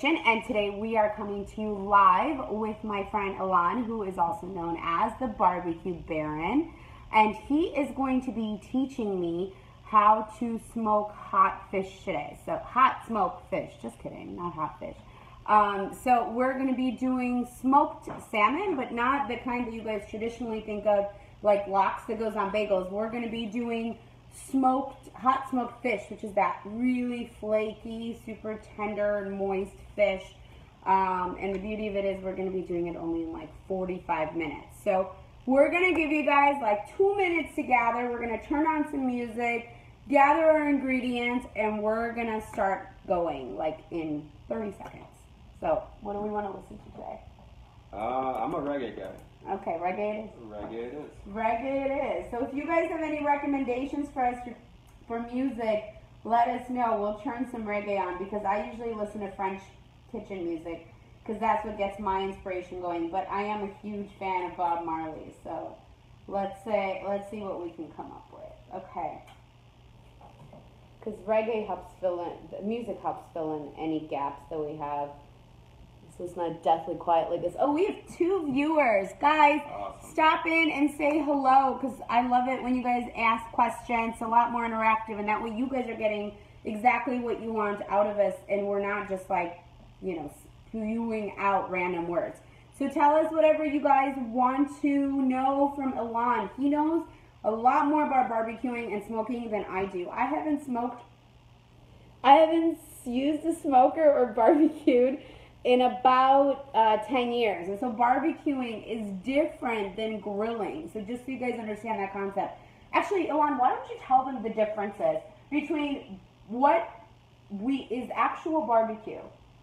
Kitchen, and today we are coming to you live with my friend Alon, who is also known as the Barbecue Baron, and he is going to be teaching me how to smoke hot fish today. So hot smoked fish, just kidding, not hot fish. So we're going to be doing smoked salmon, but not the kind that you guys traditionally think of, like lox that goes on bagels. We're going to be doing hot smoked fish, which is that really flaky, super tender and moist fish. And the beauty of it is we're going to be doing it only in like 45 minutes. So we're going to give you guys like 2 minutes to gather. We're going to turn on some music, gather our ingredients, and we're going to start going like in 30 seconds. So what do we want to listen to today? I'm a reggae guy. Okay, reggae it is. Reggae it is. Reggae it is. So if you guys have any recommendations for us for music, let us know. We'll turn some reggae on because I usually listen to French kitchen music because that's what gets my inspiration going. But I am a huge fan of Bob Marley, so let's see what we can come up with. Okay. Because reggae helps the music helps fill in any gaps that we have. So it's not deathly quiet like this. Oh, we have 2 viewers. Guys, awesome. Stop in and say hello because I love it when you guys ask questions. It's a lot more interactive, and that way you guys are getting exactly what you want out of us, and we're not just like, you know, spewing out random words. So tell us whatever you guys want to know from Alon. He knows a lot more about barbecuing and smoking than I do. I haven't used a smoker or barbecued in about 10 years. And so barbecuing is different than grilling. So just so you guys understand that concept. Actually, Alon, why don't you tell them the differences between what is actual barbecue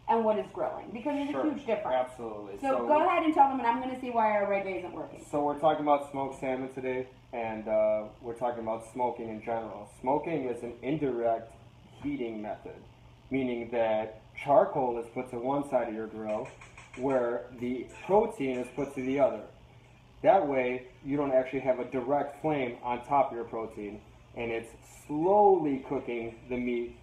and what is grilling? Because there's a huge difference. Absolutely. So go ahead and tell them, and I'm going to see why our reggae isn't working. So we're talking about smoked salmon today, and we're talking about smoking in general. Smoking is an indirect heating method, meaning that charcoal is put to one side of your grill where the protein is put to the other. That way you don't actually have a direct flame on top of your protein, and it's slowly cooking the meat.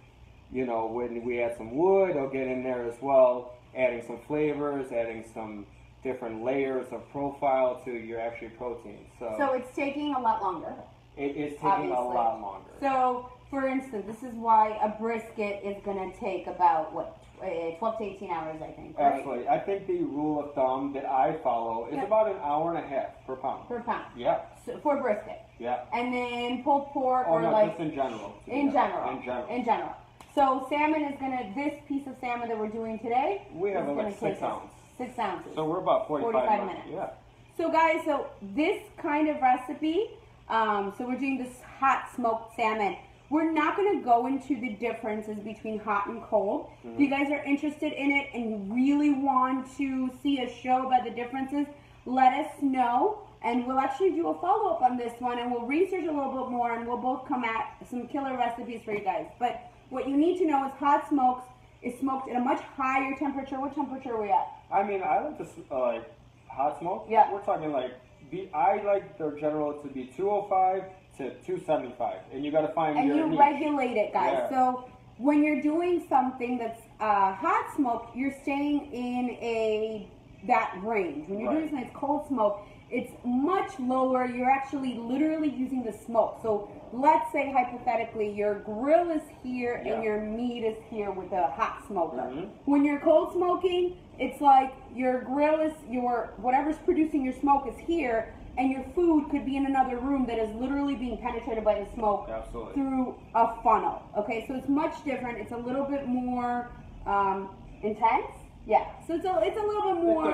You know, when we add some wood, it'll get in there as well, adding some flavors, adding some different layers of profile to your actual protein. So it's taking a lot longer. It is taking a lot longer. So for instance, this is why a brisket is going to take about, 12 to 18 hours, I think, right? Absolutely. I think the rule of thumb that I follow is about an hour and a half per pound. Per pound. Yeah. So for brisket. Yeah. And then pulled pork or no, like... just in general. In general. So salmon is going to, this piece of salmon that we're doing today... We have like 6 ounces. 6 ounces. So we're about 45 minutes. Yeah. So guys, this kind of recipe, so we're doing this hot smoked salmon. We're not going to go into the differences between hot and cold. If you guys are interested in it and you really want to see a show about the differences, let us know. And we'll actually do a follow-up on this one, and we'll research a little bit more, and we'll both come at some killer recipes for you guys. But what you need to know is hot smokes is smoked at a much higher temperature. What temperature are we at? I mean, I like to like hot smoke. Yeah. We're talking like, I like the general to be 205 to 275, and you got to find your niche. And you regulate it, guys. Yeah. So when you're doing something that's hot smoke, you're staying in that range. When you're doing something that's cold smoke, it's much lower. You're actually literally using the smoke. So let's say hypothetically your grill is here and your meat is here with a hot smoker. When you're cold smoking, it's like your grill is whatever's producing your smoke is here, and your food could be in another room that is literally being penetrated by the smoke through a funnel. Okay, so it's much different. It's a little bit more intense. Yeah, so it's a little bit more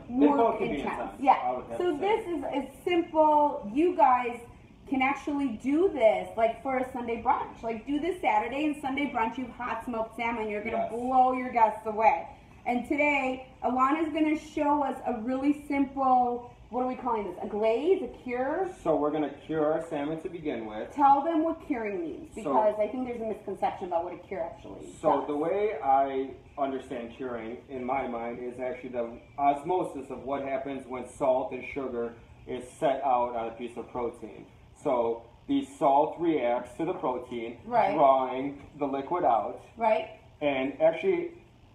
intense. Yeah, so this is simple. You guys can actually do this like for a Sunday brunch. Like do this Saturday and Sunday brunch. You have hot smoked salmon. You're gonna blow your guests away. And today, Alon is gonna show us a really simple, what are we calling this? A glaze, a cure? So we're gonna cure our salmon to begin with. Tell them what curing means, because I think there's a misconception about what a cure actually is. So the way I understand curing, in my mind, is actually the osmosis of what happens when salt and sugar is set out on a piece of protein. So the salt reacts to the protein, drawing the liquid out. Right. And actually,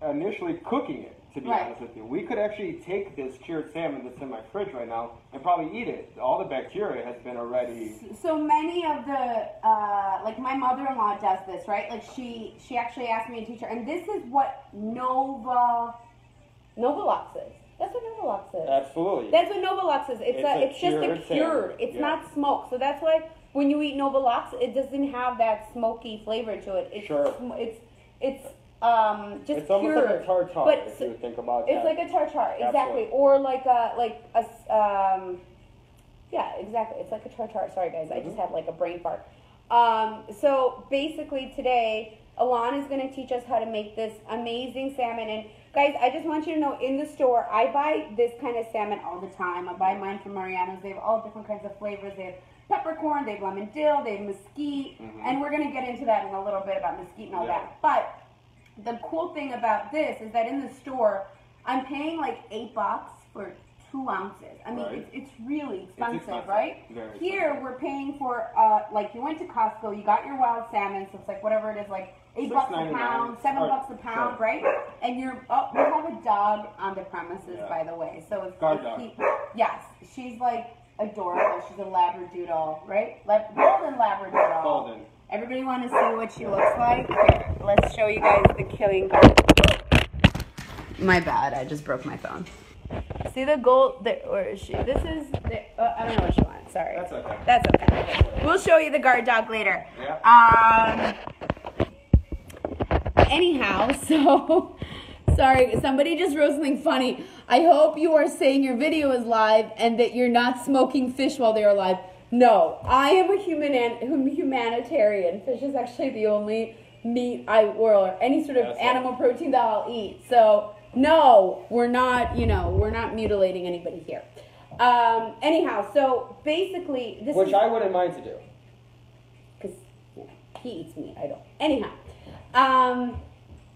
initially cooking it, to be honest with you. We could actually take this cured salmon that's in my fridge right now and probably eat it. All the bacteria has been already... So many of the, like my mother-in-law does this, right? Like she actually asked me to teach her, and this is what Novolux is. That's what Novolux is. Absolutely. That's what Novolux is. It's just a cured. It's not smoked. So that's why when you eat Novolux, it doesn't have that smoky flavor to it. It's just it's almost cured. like a tartare, but if you think about it's that. like a tartare, exactly. Absolutely. Or yeah, exactly. It's like a tartare. Sorry, guys. I just had like a brain fart. So basically today, Alon is going to teach us how to make this amazing salmon. And guys, I just want you to know, in the store, I buy this kind of salmon all the time. I buy mine from Mariano's. They have all different kinds of flavors. They have peppercorn, they have lemon dill, they have mesquite, and we're going to get into that in a little bit about mesquite and all that. But the cool thing about this is that in the store, I'm paying like $8 for 2 ounces. I mean, it's really expensive, right? Very Here, expensive. we're paying for, like you went to Costco, you got your wild salmon, so it's like whatever it is, like $8 a pound, $7 a pound, right? And we have a dog on the premises, by the way. So it's guard dog. Yes, she's like adorable. She's a Labradoodle, right? Golden Labradoodle. Golden. Everybody want to see what she looks like? Here, let's show you guys the killing guard. My bad, I just broke my phone. See the gold? Where is she? This is. I don't know what she wants. Sorry. That's okay. That's okay. We'll show you the guard dog later. Yeah. Anyhow, so sorry. Somebody just wrote something funny. I hope you are saying your video is live and that you're not smoking fish while they are live. No, I am a humanitarian. Fish is actually the only meat or any sort of animal protein that I'll eat. So. No, we're not, we're not mutilating anybody here. Anyhow, so basically, Which I wouldn't mind to do. Because he eats meat, I don't. Anyhow.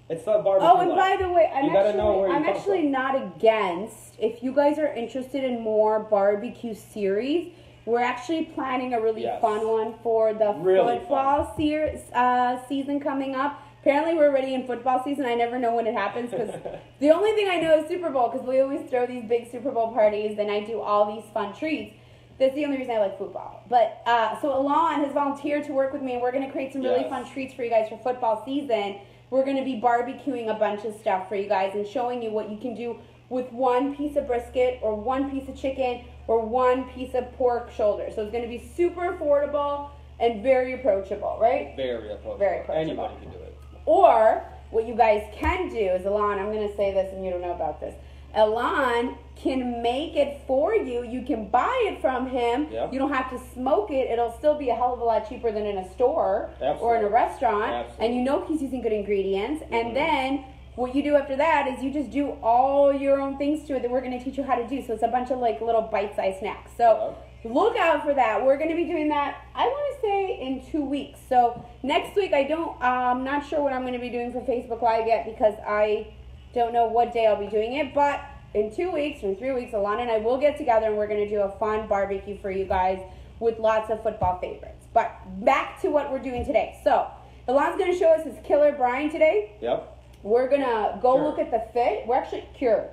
It's the barbecue. Oh, and by the way, I'm come actually from. not against, if you guys are interested in more barbecue series, we're actually planning a really fun one for the football season coming up. Apparently, we're already in football season. I never know when it happens because the only thing I know is Super Bowl because we always throw these big Super Bowl parties and I do all these fun treats. That's the only reason I like football. But so Alon has volunteered to work with me and we're going to create some really fun treats for you guys for football season. We're going to be barbecuing a bunch of stuff for you guys and showing you what you can do with one piece of brisket or one piece of chicken or one piece of pork shoulder. So it's going to be super affordable and very approachable, right? Very approachable. Very approachable. Anybody can do it. Or what you guys can do is, Alon, I'm going to say this and you don't know about this. Alon can make it for you. You can buy it from him. Yep. You don't have to smoke it. It'll still be a hell of a lot cheaper than in a store or in a restaurant. Absolutely. And you know he's using good ingredients. And then what you do after that is you just do all your own things to it that we're going to teach you how to do. So it's a bunch of like little bite-sized snacks. So look out for that. We're going to be doing that, I want to say, in 2 weeks. So next week, I'm not sure what I'm going to be doing for Facebook Live yet because I don't know what day I'll be doing it. But in 2 weeks or 3 weeks, Alana and I will get together and we're going to do a fun barbecue for you guys with lots of football favorites. But back to what we're doing today. So Alana's going to show us his killer brine today. Yep. We're going to go look at the fish. We're actually cure.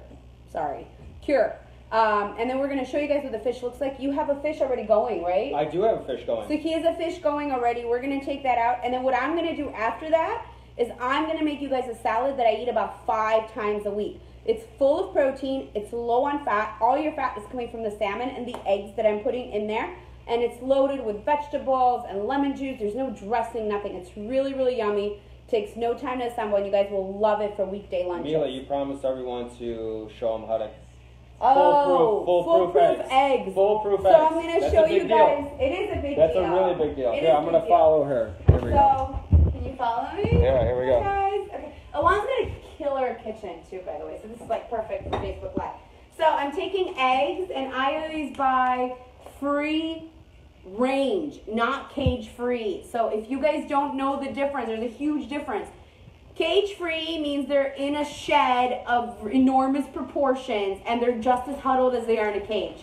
And then we're going to show you guys what the fish looks like. You have a fish already going, right? I do have a fish going. So he has a fish going already. We're going to take that out. And then what I'm going to do after that is I'm going to make you guys a salad that I eat about 5 times a week. It's full of protein. It's low on fat. All your fat is coming from the salmon and the eggs that I'm putting in there. And it's loaded with vegetables and lemon juice. There's no dressing, nothing. It's really, really yummy. Takes no time to assemble, and you guys will love it for weekday lunches. Mila, you promised everyone to show them how to... Foolproof eggs. Foolproof eggs. So I'm going to show you guys. It is a big deal. That's a really big deal. Here, I'm going to follow her. Here we go. Can you follow me? Yeah, here we go. Guys. Okay. Alana's got a killer kitchen, too, by the way. So this is, like, perfect for Facebook Live. So I'm taking eggs, and I always buy free range, not cage-free. So if you guys don't know the difference, there's a huge difference. Cage-free means they're in a shed of enormous proportions and they're just as huddled as they are in a cage.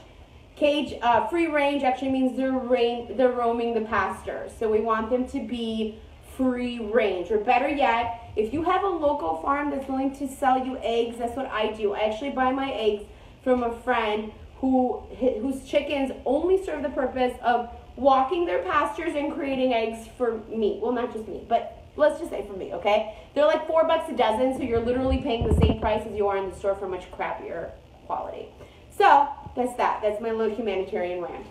Free range actually means they're roaming the pastures. So we want them to be free range. Or better yet, if you have a local farm that's willing to sell you eggs, that's what I do. I actually buy my eggs from a friend whose chickens only serve the purpose of walking their pastures and creating eggs for me. Well, not just me, but let's just say for me, okay? They're like $4 a dozen, so you're literally paying the same price as you are in the store for much crappier quality. So that's that. That's my little humanitarian rant.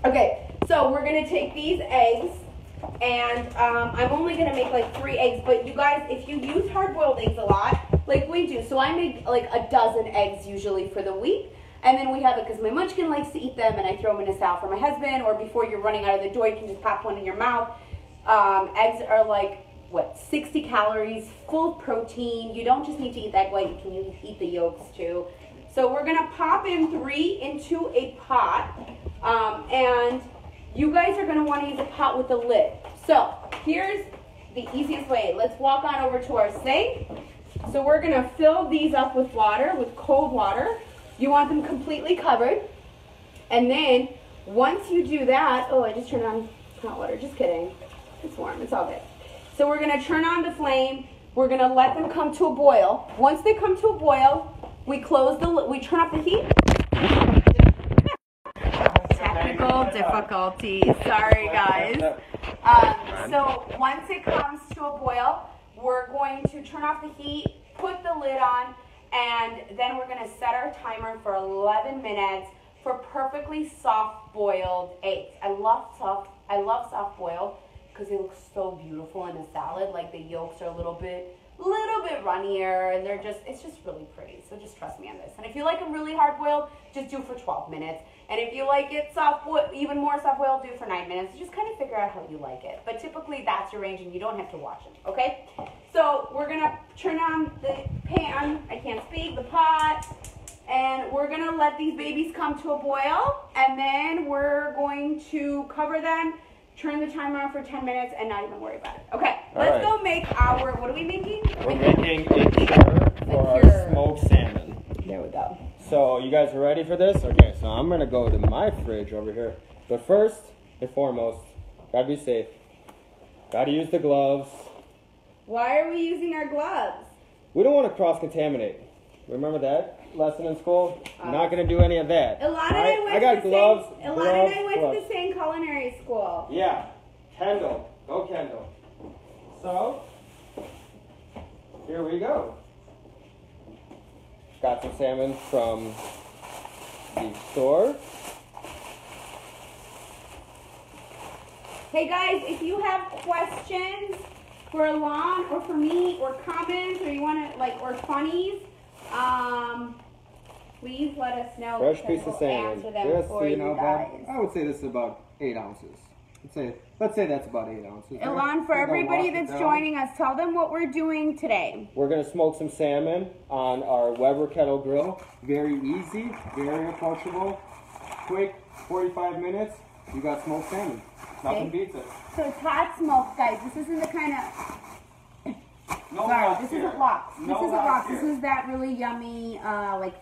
Okay, so we're gonna take these eggs, and I'm only gonna make like 3 eggs, but you guys, if you use hard-boiled eggs a lot, like we do, so I make like a dozen eggs usually for the week, and then we have it because my munchkin likes to eat them, and I throw them in a salad for my husband, or before you're running out of the door, you can just pop one in your mouth. Eggs are like, 60 calories, full of protein. You don't just need to eat the egg white, you can eat the yolks too. So we're gonna pop in 3 into a pot, and you guys are gonna wanna use a pot with a lid. So here's the easiest way. Let's walk on over to our sink. So we're gonna fill these up with water, with cold water. You want them completely covered. And then once you do that, oh, I just turned on hot water, just kidding. It's warm, it's all good. So we're gonna turn on the flame. We're gonna let them come to a boil. Once they come to a boil, we close the lid, we turn off the heat. Technical difficulties, sorry guys. So once it comes to a boil, we're going to turn off the heat, put the lid on, and then we're gonna set our timer for 11 minutes for perfectly soft boiled eggs. I love soft boiled because they look so beautiful in a salad. Like the yolks are a little bit runnier, and it's just really pretty. So just trust me on this. And if you like them really hard boiled, just do it for 12 minutes. And if you like it even more soft boiled, do it for 9 minutes. Just kind of figure out how you like it. But typically that's your range, and you don't have to watch it, okay? So we're gonna turn on the pan, the pot, and we're gonna let these babies come to a boil, and then we're going to cover them, turn the timer on for 10 minutes, and not even worry about it. Okay, let's go make our, what are we making? We're making a cure for our smoked salmon. There we go. So you guys are ready for this? Okay, so I'm gonna go to my fridge over here. But first and foremost, gotta be safe. Gotta use the gloves. Why are we using our gloves? We don't want to cross-contaminate. Remember that lesson in school? Not gonna do any of that. Ilana and I went to the same culinary school. Yeah, Kendall. Go Kendall. So, here we go. Got some salmon from the store. Hey guys, if you have questions for Alon or for me, or comments, or you want to or funnies, please let us know. Fresh piece of salmon. Answer them for you guys. I would say this is about 8 ounces. Let's say that's about 8 ounces. Alon, for everybody that's joining us, tell them what we're doing today. We're going to smoke some salmon on our Weber kettle grill. Very easy, very approachable, quick, 45 minutes. You got smoked salmon. Nothing beats it. So it's hot smoke, guys. This isn't the kind of... this isn't lox. This isn't lox. This is that really yummy,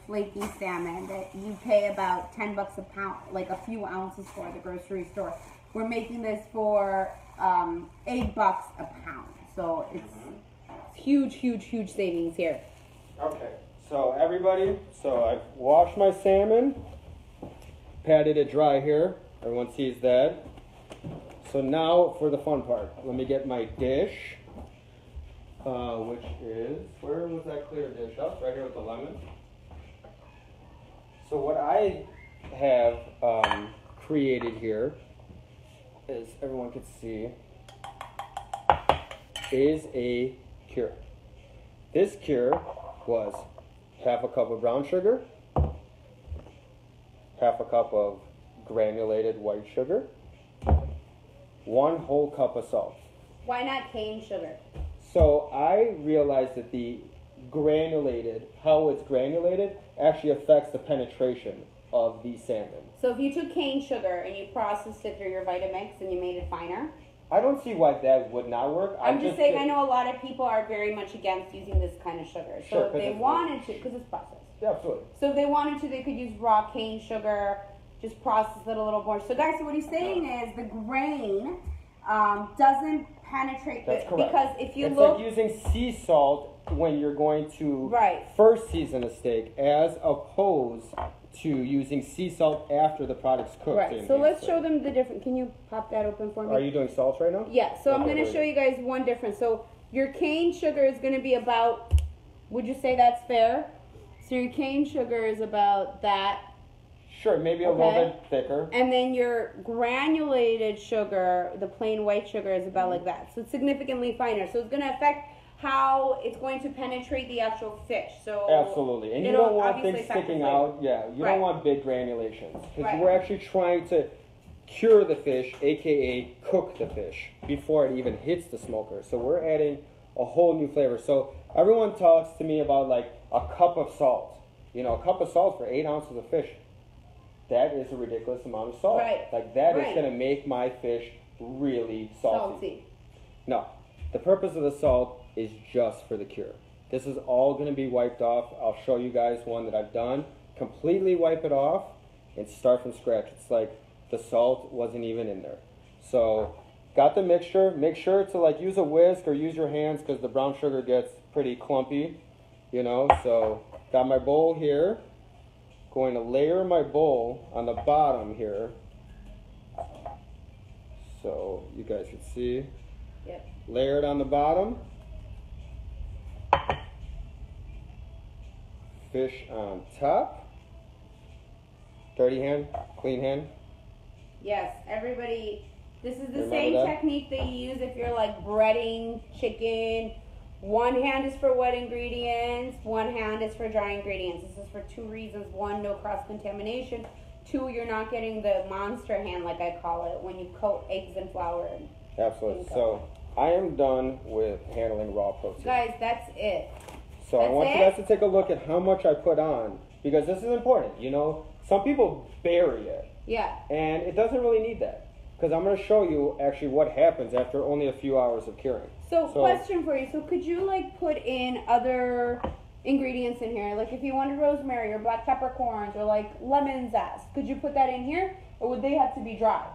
flaky salmon that you pay about $10 a pound, like a few ounces for at the grocery store. We're making this for $8 a pound. So it's huge, huge, huge savings here. Okay, so everybody, I've washed my salmon, patted it dry here. Everyone sees that. So now for the fun part. Let me get my dish, which is, where was that clear dish? Oh, right here with the lemon. So what I have created here, as everyone can see, is a cure. This cure was half a cup of brown sugar, half a cup of granulated white sugar, 1 whole cup of salt. Why not cane sugar? So I realized that the how it's granulated actually affects the penetration of the salmon. So if you took cane sugar and you processed it through your Vitamix and you made it finer? I don't see why that would not work. I'm just saying, I know a lot of people are very much against using this kind of sugar. So if they wanted to, because it's processed. Yeah, absolutely. So if they wanted to, they could use raw cane sugar, just process it a little more. So guys, so what he's saying is the grain doesn't penetrate That's it. correct. Because if you it's look... like using sea salt when you're going to Right. first season a steak, as opposed to using sea salt after the product's cooked. Right, so let's show them the difference. Can you pop that open for me? Are you doing salts right now? Yeah, so I'm Okay, going to show you guys one difference. So your cane sugar is going to be about, would you say that's fair? So your cane sugar is about that. Sure, maybe a little bit thicker. And then your granulated sugar, the plain white sugar, is about like that. So it's significantly finer. So it's going to affect how it's going to penetrate the actual fish. So absolutely, and you don't want things sticking out. Yeah, you don't want big granulations, because we're actually trying to cure the fish, aka cook the fish, before it even hits the smoker. So we're adding a whole new flavor. So everyone talks to me about like a cup of salt. You know, a cup of salt for 8 ounces of fish. That is a ridiculous amount of salt. Right. Like that is going to make my fish really salty. No, the purpose of the salt is just for the cure. This is all going to be wiped off. I'll show you guys one that I've done. Completely wipe it off and start from scratch. It's like the salt wasn't even in there. So got the mixture. Make sure to like use a whisk or use your hands, because the brown sugar gets pretty clumpy, you know. So got my bowl here. Going to layer my bowl on the bottom here, so you guys can see. Yep. Layer it on the bottom. Fish on top. Dirty hand, clean hand. Yes, everybody, this is the same technique that you use if you're like breading chicken. One hand is for wet ingredients, one hand is for dry ingredients. This is for 2 reasons. 1, no cross-contamination. 2, you're not getting the monster hand, like I call it, when you coat eggs in flour. Absolutely. So I am done with handling raw protein. Guys, that's it. So I want you guys to take a look at how much I put on, because this is important. You know, some people bury it. Yeah. And it doesn't really need that, because I'm going to show you actually what happens after only a few hours of curing. So question for you. So could you like put in other ingredients in here? Like if you wanted rosemary or black peppercorns or like lemon zest, could you put that in here? Or would they have to be dry?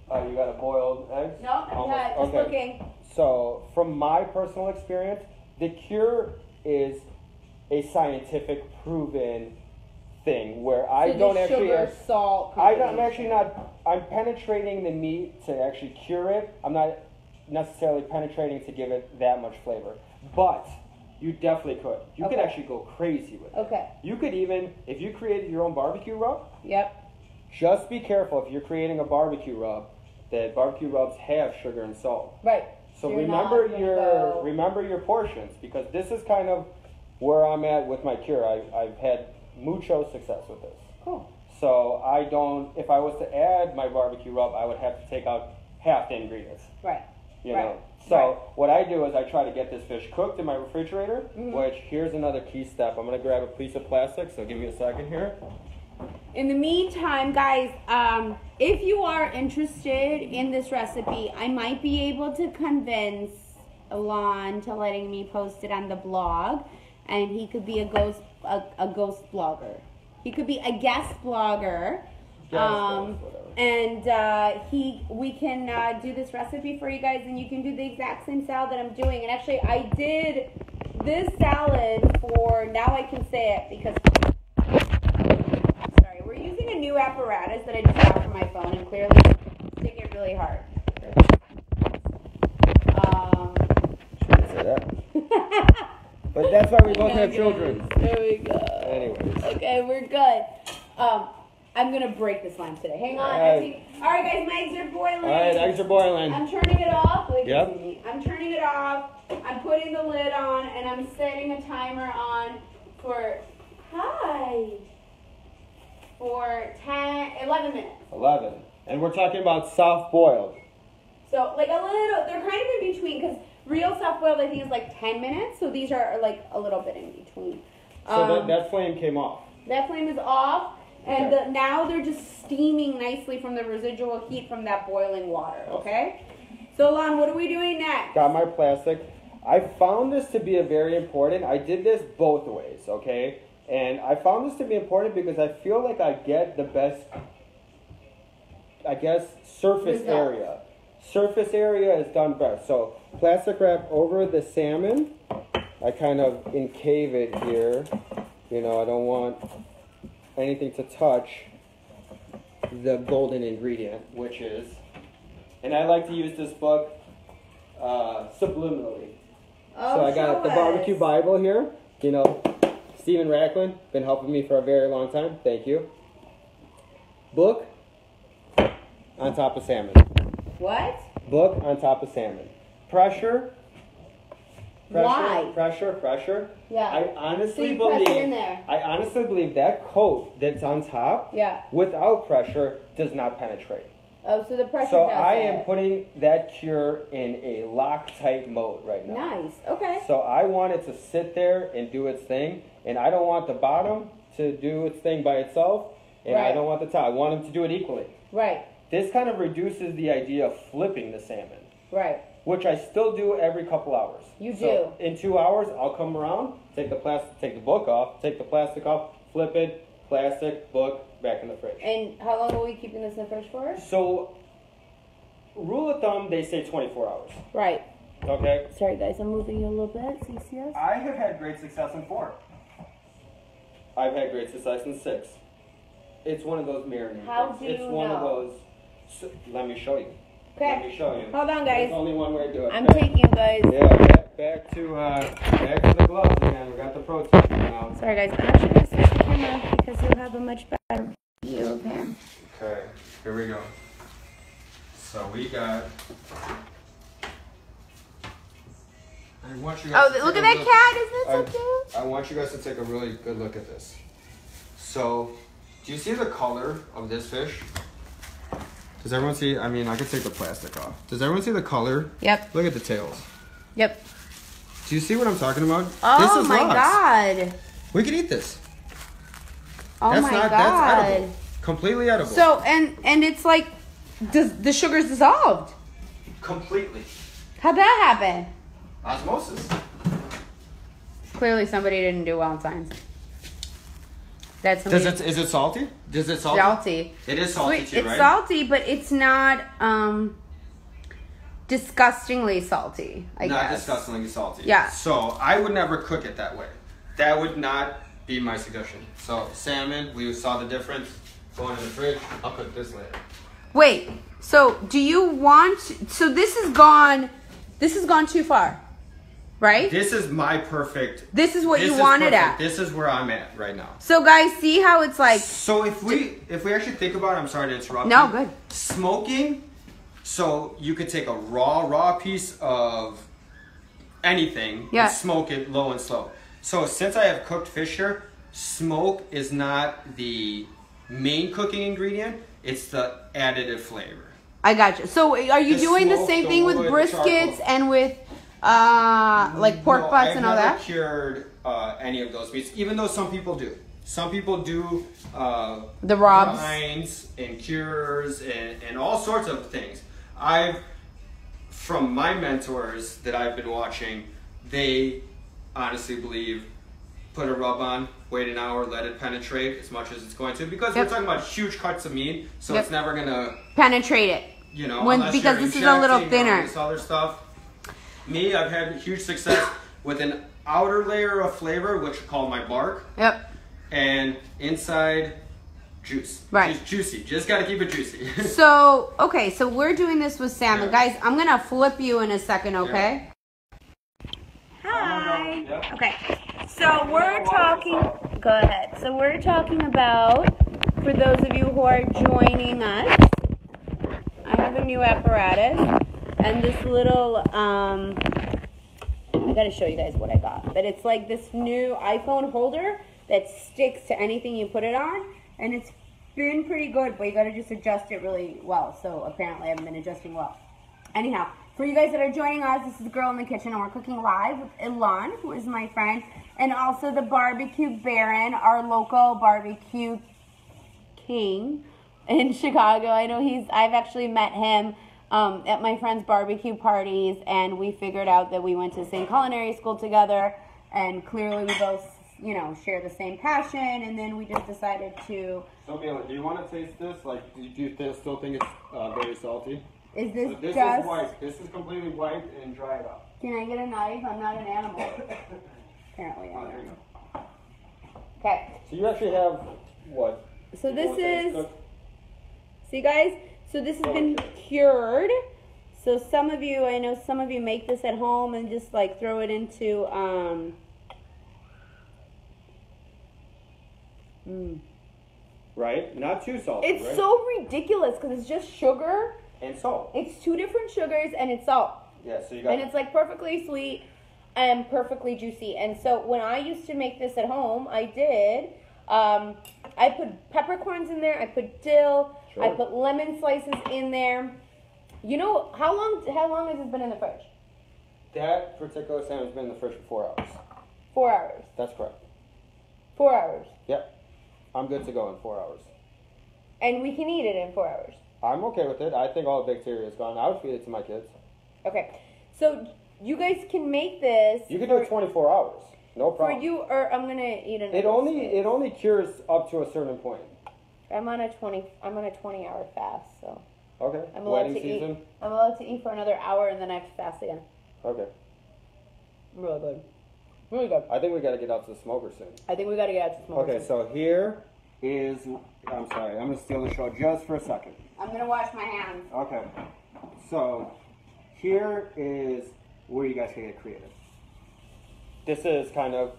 You got a boiled eggs? No, yeah, just looking. So from my personal experience, the cure is a scientific proven thing where I don't actually salt. I'm actually not. I'm penetrating the meat to actually cure it. I'm not necessarily penetrating to give it that much flavor, but you definitely could. You could actually go crazy with it. Okay. You could even, if you created your own barbecue rub. Yep. Just be careful if you're creating a barbecue rub, that barbecue rubs have sugar and salt. Right. So remember your portions, because this is kind of where I'm at with my cure. I've had mucho success with this. Cool. So I don't, if I was to add my barbecue rub, I would have to take out half the ingredients. Right. You know. So what I do is I try to get this fish cooked in my refrigerator, which here's another key step. I'm going to grab a piece of plastic, so give me a second here. In the meantime, guys, if you are interested in this recipe, I might be able to convince Alon to letting me post it on the blog, and he could be a ghost blogger. He could be a guest blogger. We can do this recipe for you guys, and you can do the exact same salad that I'm doing. And actually, I did this salad for, now I can say it because, sorry, we're using a new apparatus that I just got from my phone, and clearly stick it really hard. Shouldn't say that. But that's why we both have children. There we go. Anyways. Okay, we're good. I'm going to break the slime today. Hang on. All right, guys, my eggs are boiling. All right, eggs are boiling. I'm turning it off. Yep. I'm turning it off. I'm putting the lid on, and I'm setting a timer on for 11 minutes. 11. And we're talking about soft boiled. So, like a little, they're kind of in between, because real soft boiled, I think, is like 10 minutes. So these are like a little bit in between. So that flame came off. That flame is off. And now they're just steaming nicely from the residual heat from that boiling water, okay? So, Lon, what are we doing next? Got my plastic. I found this to be very important. I did this both ways, okay? And I found this to be important because I feel like I get the best, I guess, surface area. surface area is done best. So plastic wrap over the salmon. I kind of encave it here. You know, I don't want anything to touch the golden ingredient, which is, and I like to use this book subliminally. Oh, so I got the Barbecue Bible here. You know, Stephen Racklin, been helping me for a very long time. Thank you. Book on top of salmon. What? Book on top of salmon. Pressure. Why? Pressure. Yeah. I honestly So you press it in believe. there. I honestly believe that coat that's on top. Yeah. Without pressure, does not penetrate. Oh, so the pressure. So does I it. am putting that cure in a Loctite mode right now. Nice. Okay. So I want it to sit there and do its thing, and I don't want the bottom to do its thing by itself, and I don't want the top. I want them to do it equally. Right. This kind of reduces the idea of flipping the salmon. Right. Which I still do every couple hours. You so do. In 2 hours, I'll come around, take the book off, take the plastic off, flip it, plastic, book, back in the fridge. And how long are we keeping this in the fridge for? So, rule of thumb, they say 24 hours. Right. Okay? Sorry guys, I'm moving you a little bit so you see us. I have had great success in 4. I've had great success in 6. It's one of those marinating How things. do you It's one of know? those. So, let me show you. Okay. Let me show you. Hold on, guys. There's only one way to do it. I'm taking you guys. Yeah, back to the gloves again. We got the protein now. Sorry guys, I'm actually going to switch the camera because you'll have a much better view of him. Okay, here we go. So we got. I want you guys Oh, look at that cat! Isn't it so cute? I want you guys to take a really good look at this. So, do you see the color of this fish? Does everyone see? I mean, I could take the plastic off. Does everyone see the color? Yep. Look at the tails. Yep. Do you see what I'm talking about? Oh this is my lost. god. We can eat this. Oh my god. That's edible. Completely edible. So, and it's like, the sugar's dissolved. Completely. How'd that happen? Osmosis. Clearly somebody didn't do well in science. That's Is it salty? Is it salty? salty. It is salty too, It's right? salty, but it's not disgustingly salty, I Not guess. disgustingly salty. Yeah. So I would never cook it that way. That would not be my suggestion. So salmon, we saw the difference. Going in the fridge. I'll cook this later. Wait, so do you want, so this has gone too far, right? This is my perfect. This is what this you is wanted perfect. at. This is where I'm at right now. So guys, see how it's like. So if we actually think about it, I'm sorry to interrupt. No, you. good. Smoking. So you could take a raw piece of anything Yeah. and smoke it low and slow. So since I have cooked fish here, smoke is not the main cooking ingredient. It's the additive flavor. I got you. So are you The doing the smoke, same the thing with wood, the briskets charcoal. and with like pork butts and all I've never that? cured any of those meats, even though some people do. Some people do The robs. grinds and cures and all sorts of things. From my mentors that I've been watching, they honestly believe put a rub on, wait an hour, let it penetrate as much as it's going to, because Yep. we're talking about huge cuts of meat, so Yep. it's never gonna, Penetrate it. you know, When- unless because you're this is a little injecting or thinner. this other stuff. Me, I've had huge success with an outer layer of flavor, which I call my bark, Yep. and inside juice. Right. Just juicy. Just gotta keep it juicy. So, okay, so we're doing this with salmon. Yeah. Guys, I'm going to flip you in a second, okay? Hi. Yep. Okay. So we're talking, go ahead. So we're talking about, for those of you who are joining us, I have a new apparatus and this little, I got to show you guys what I got. But it's like this new iPhone holder that sticks to anything you put it on. And it's been pretty good, but you got to just adjust it really well. So apparently I haven't been adjusting well. Anyhow, for you guys that are joining us, this is the Girl in the Kitchen, and we're cooking live with Ilan, who is my friend, and also the Barbecue Baron, our local barbecue king in Chicago. I know I've actually met him at my friend's barbecue parties, and we figured out that we went to the same culinary school together, and clearly we both, share the same passion, and then we just decided to... So, Mila, do you want to taste this? Like, do you still think it's very salty? Is this So this just... is wiped. This is completely wiped and dried up. Can I get a knife? I'm not an animal. Apparently I Oh, there you am. go. Okay. So you actually have what? So this is... Cooked? See guys? So this has been cured. So some of you, I know some of you make this at home and just like throw it into... Right? Not too salty, It's right? so ridiculous because it's just sugar. And salt. It's 2 different sugars and it's salt. Yeah, so you got... And it's like perfectly sweet and perfectly juicy. And so when I used to make this at home, I did. I put peppercorns in there. I put dill. Sure. I put lemon slices in there. You know, how long has this been in the fridge? That particular salmon has been in the fridge for 4 hours. 4 hours. That's correct. 4 hours. Yep. I'm good to go in 4 hours. And we can eat it in 4 hours. I'm okay with it. I think all the bacteria is gone. I would feed it to my kids. Okay. So you guys can make this. You can do it 24 hours. No problem. For you, or I'm gonna eat it. It only cures up to a certain point. I'm on a 20-hour fast, so Okay. I'm allowed Wedding to season? eat. I'm allowed to eat for another hour and then I have to fast again. Okay. Really good. Really good. I think we got to get out to the smoker soon. I think we got to get out to smoke. Okay, so here is... I'm sorry. I'm going to steal the show just for a second. I'm gonna wash my hands. Okay. So here is where you guys can get creative. This is kind of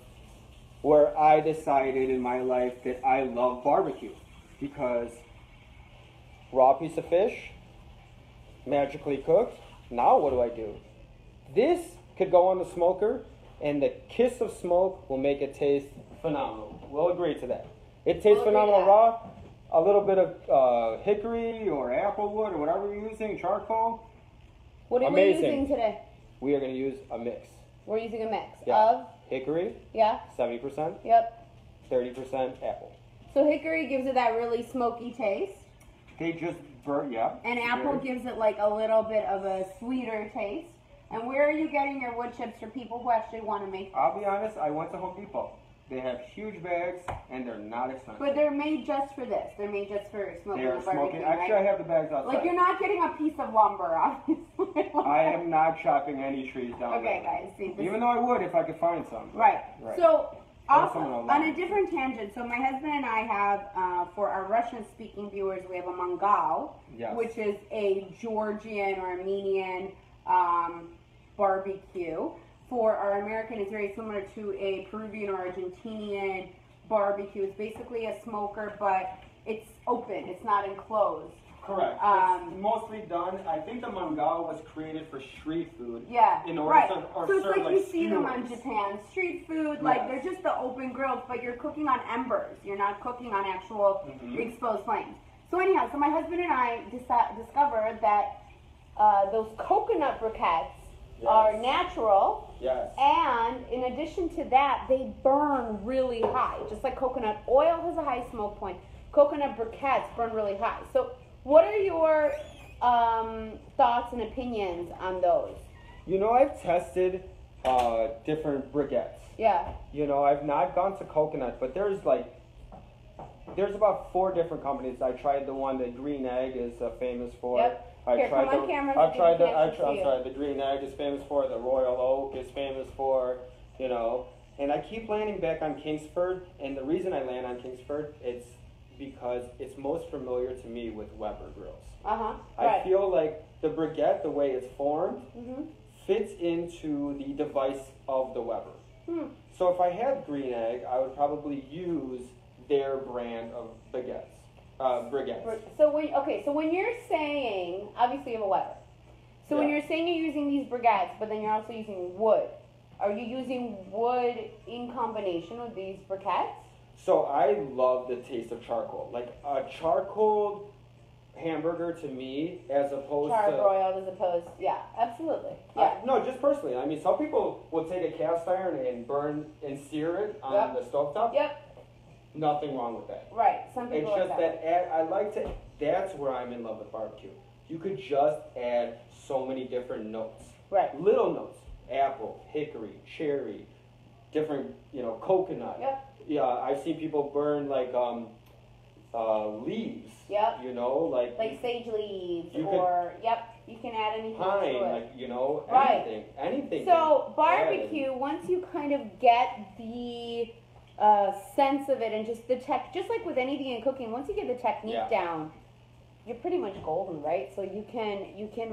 where I decided in my life that I love barbecue, because raw piece of fish, magically cooked. Now what do? This could go on the smoker, and the kiss of smoke will make it taste phenomenal. We'll agree to that. It tastes phenomenal raw. A little bit of hickory or applewood or whatever you're using, charcoal. What are we using today? We are going to use a mix. We're using a mix of hickory, yeah, 70%, yep, 30% apple. So hickory gives it that really smoky taste. They just burn, yeah. And apple gives it like a little bit of a sweeter taste. And where are you getting your wood chips for people who actually want to make this? I'll be honest, I went to Home Depot. They have huge bags, and they're not expensive. But they're made just for this. They're made just for smoking the barbecue, Actually, right? I have the bags outside. Like, you're not getting a piece of lumber, obviously. I am not chopping any trees down Okay, there. guys. See, Even though I would if I could find some. Right. So, also, someone on a different tangent, so my husband and I have, for our Russian-speaking viewers, we have a mangal, which is a Georgian or Armenian barbecue. For our American, it's very similar to a Peruvian or Argentinian barbecue. It's basically a smoker, but it's open. It's not enclosed. Correct. It's mostly done. I think the mangal was created for street food. Yeah. In order to so it's like you see them on Japan. Street food, like they're just the open grills, but you're cooking on embers. You're not cooking on actual exposed flames. So anyhow, so my husband and I discovered that those coconut briquettes are natural. Yes. And in addition to that, they burn really high. Just like coconut oil has a high smoke point, coconut briquettes burn really high. So what are your thoughts and opinions on those? You know, I've tested different briquettes. Yeah. You know, I've not gone to coconut, but there's about 4 different companies. I tried the one that Green Egg is famous for. Yep. Here, come on camera. The Green Egg is famous for. The Royal Oak is famous for. You know, and I keep landing back on Kingsford, and the reason I land on Kingsford, it's because it's most familiar to me with Weber grills. I feel like the briquette, the way it's formed, fits into the device of the Weber. So if I had Green Egg, I would probably use their brand of briquettes. So when you're saying, obviously you have a Weber. So when you're saying you're using these briquettes, but then you're also using wood, are you using wood in combination with these briquettes? So I love the taste of charcoal. Like a charcoal hamburger to me, as opposed to charbroiled, as opposed, yeah, absolutely. Yeah. No, just personally. I mean, some people will take a cast iron and burn and sear it on the stovetop. Yep. Nothing wrong with that. Right. Some people. It's just that I like to. That's where I'm in love with barbecue. You could just add so many different notes. Right. Little notes: apple, hickory, cherry, different. Coconut. Yep. Yeah, I've seen people burn like leaves. Yep. Like sage leaves You can add anything to pine, it. like, you know, Right. anything. So barbecue, once you kind of get the sense of it and just the tech, just like with anything in cooking, once you get the technique down, you're pretty much golden, right? So you can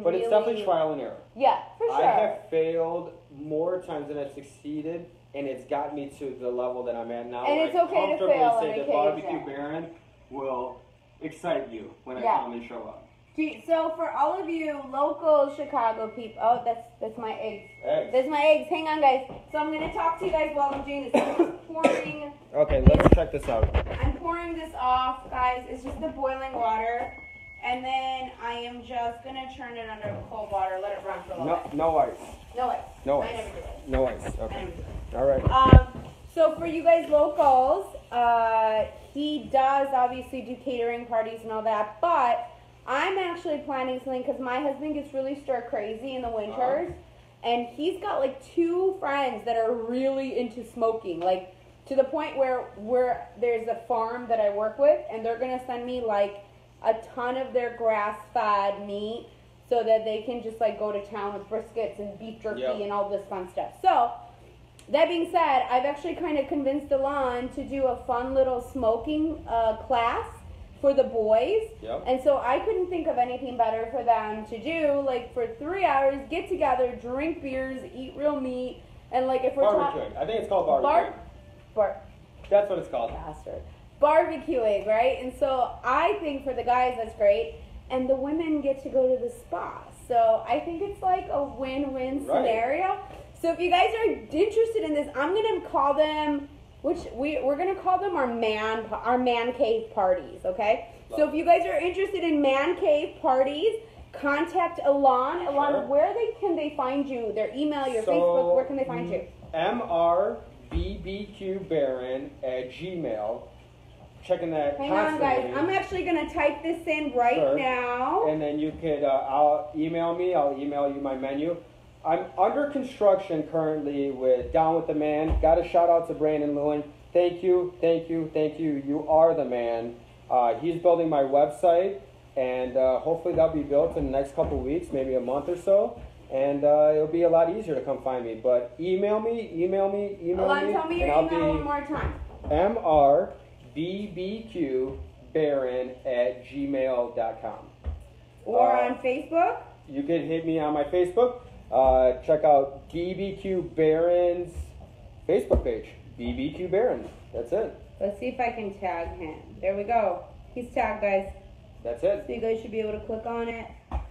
But really, it's definitely trial and error. Yeah, for sure. I have failed more times than I've succeeded, and it's got me to the level that I'm at now. And it's okay to fail on say that occasion. Barbecue Baron will excite you when I come and show up. So for all of you local Chicago people, oh, that's my eggs. That's my eggs. Hang on, guys. So I'm gonna talk to you guys while I'm doing this. I'm just pouring. Okay, let's check this out. I'm pouring this off, guys. It's just the boiling water, and then I am just gonna turn it under cold water, let it run for a little bit. No ice. No ice. No I ice. never do it. No ice. I Okay. never do it. All right. So for you guys locals, he does obviously do catering parties and all that, but I'm actually planning something because my husband gets really stir crazy in the winters, and he's got like 2 friends that are really into smoking, like to the point where there's a farm that I work with, and they're gonna send me like a ton of their grass-fed meat so that they can just like go to town with briskets and beef jerky and all this fun stuff. So that being said, I've actually kind of convinced Alon to do a fun little smoking class for the boys. And so I couldn't think of anything better for them to do, like for 3 hours, get together, drink beers, eat real meat, and like if we're barbecuing. I think it's called barbecuing. That's what it's called. Bastard. Barbecuing, right? And so I think for the guys that's great, and the women get to go to the spa. So I think it's like a win-win scenario. So if you guys are interested in this, I'm gonna call them, we're gonna call them our man cave parties, okay? So if you guys are interested in man cave parties, contact Alon. Alon, where can they find you? Their email, your Facebook, where can they find you? mrbbqbaron@gmail. Checking that Hang constantly. on, guys. I'm actually gonna type this in right now. And then you could, I'll email me. I'll email you my menu. I'm under construction currently with Down with the Man. Got a shout out to Brandon Lewin. Thank you. You are the man. He's building my website, and hopefully that'll be built in the next couple of weeks, maybe a month or so. And it'll be a lot easier to come find me. But email me. Alon, tell me your email one more time. mrbbqbaron@gmail.com. Or on Facebook? You can hit me on my Facebook. Check out BBQ Baron's Facebook page. BBQ Baron. That's it. Let's see if I can tag him. There we go. He's tagged, guys. That's it. So you guys should be able to click on it.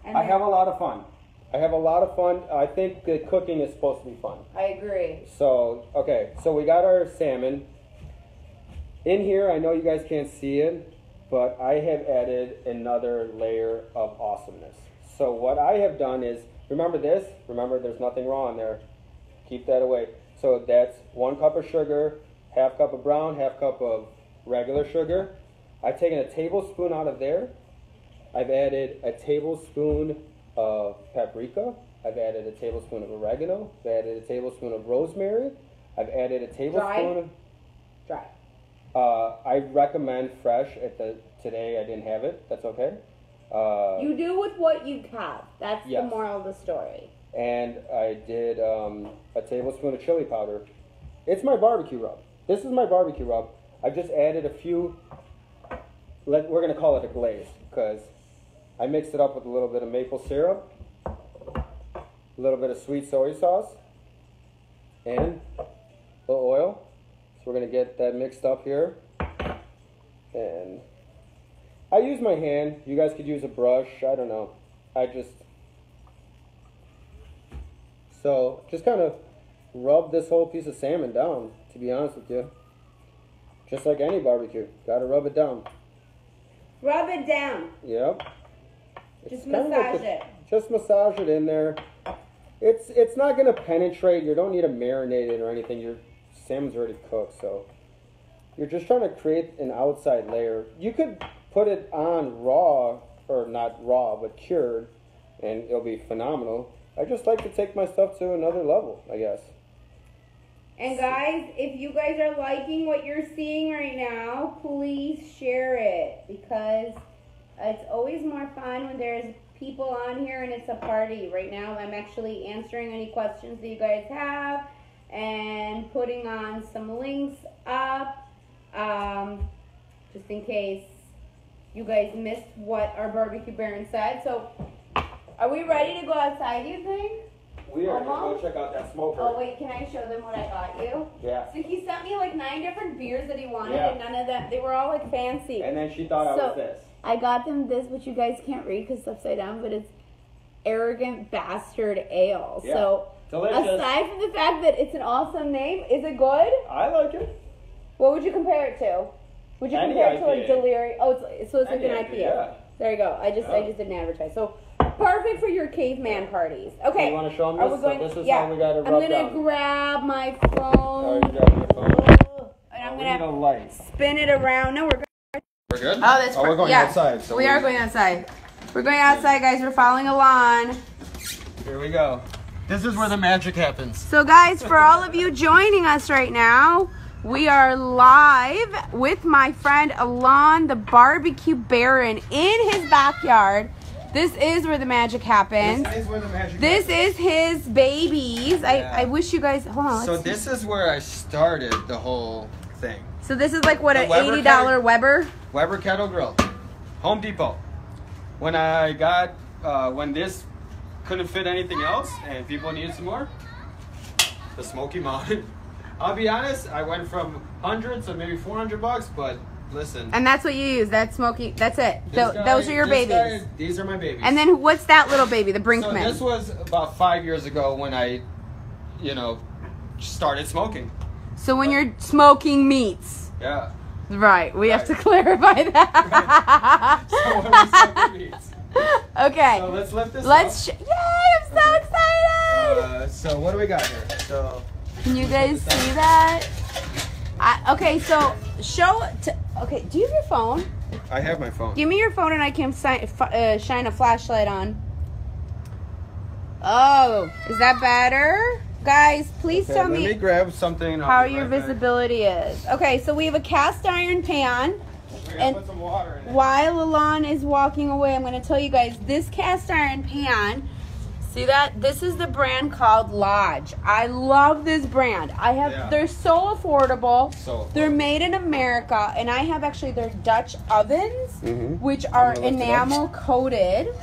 And I have a lot of fun. I think that cooking is supposed to be fun. I agree. So, okay. So we got our salmon. In here, I know you guys can't see it, but I have added another layer of awesomeness. So what I have done is, remember this? Remember, there's nothing wrong there. Keep that away. So that's 1 cup of sugar, half cup of brown, half cup of regular sugar. I've taken a tablespoon out of there. I've added a tablespoon of paprika. I've added a tablespoon of oregano. I've added a tablespoon of rosemary. I've added a tablespoon of... Dry. I recommend fresh. Today I didn't have it. That's okay. You do with what you have. That's the moral of the story. And I did a tablespoon of chili powder. It's my barbecue rub. This is my barbecue rub. I just added a few, we're going to call it a glaze, because I mixed it up with a little bit of maple syrup, a little bit of sweet soy sauce, and a little oil. So we're going to get that mixed up here. And I use my hand. You guys could use a brush. I don't know. So just kind of rub this whole piece of salmon down, to be honest with you. Just like any barbecue. Gotta rub it down. Rub it down. Yep. Just massage it. Just massage it in there. It's not going to penetrate. You don't need to marinate it or anything. Your salmon's already cooked, so you're just trying to create an outside layer. You could put it on raw, or not raw, but cured, and it'll be phenomenal. I just like to take my stuff to another level, I guess. And guys, if you guys are liking what you're seeing right now, please share it, because it's always more fun when there's people on here and it's a party. Right now I'm actually answering any questions that you guys have and putting on some links up just in case you guys missed what our barbecue baron said. So are we ready to go outside, do you think? We are going to go check out that smoker. Oh wait, can I show them what I got you? Yeah. So he sent me like 9 different beers that he wanted, Yeah. and none of them, they were all like fancy. And then she thought I was this. I got them this, which you guys can't read because it's upside down, but it's Arrogant Bastard Ale. Yeah. So Delicious. aside from the fact that it's an awesome name, is it good? I like it. What would you compare it to? Would you Any compare it to like IPA. Delirium? Oh, it's like Any an IPA, IPA. yeah. There you go. I just didn't advertise. So perfect for your caveman parties. Okay. You want to show them Are this? we going, So this is yeah. how we got to I'm rub gonna down. grab my Oh, phone. you got your phone. And I'm We need a gonna light. spin it around. No, we're good. We're good? Oh, that's we're going outside. So we are going outside. We're going outside, guys. We're following a lawn. Here we go. This is where the magic happens. So, guys, for all of you joining us right now, we are live with my friend Alon, the barbecue baron, in his backyard. This is where the magic happens. This is where the magic This happens. is his babies. Yeah. I wish you guys, hold on. So let's see. this is where I started the whole thing. So this is like what, The an Weber $80 Weber? Weber Kettle Grill, Home Depot. When I got, when this couldn't fit anything else and people needed some more, the Smoky Mountain. I'll be honest, I went from hundreds to maybe $400, but listen. And that's what you use. That's smoky. That's it. this guy- Those are your this babies. guy- these are my babies. And then what's that little baby? The so Brinkman. this was about 5 years ago when I, started smoking. So when you're smoking meats. Yeah. Right. We have Right. to clarify that. So when we smoking meats. Okay. So let's lift this Yay! I'm so excited! So what do we got here? So Can you guys see that? Okay, so okay, do you have your phone? I have my phone. Give me your phone and I can shine a flashlight on. Oh, is that better? Guys, please tell Let me me grab something. how your visibility is. Okay, so we have a cast iron pan. And put some water in it. while Alon is walking away, I'm going to tell you guys this cast iron pan. See that? This is the brand called Lodge. I love this brand. They're so affordable. They're made in America, and I have actually their Dutch ovens, which are enamel coated.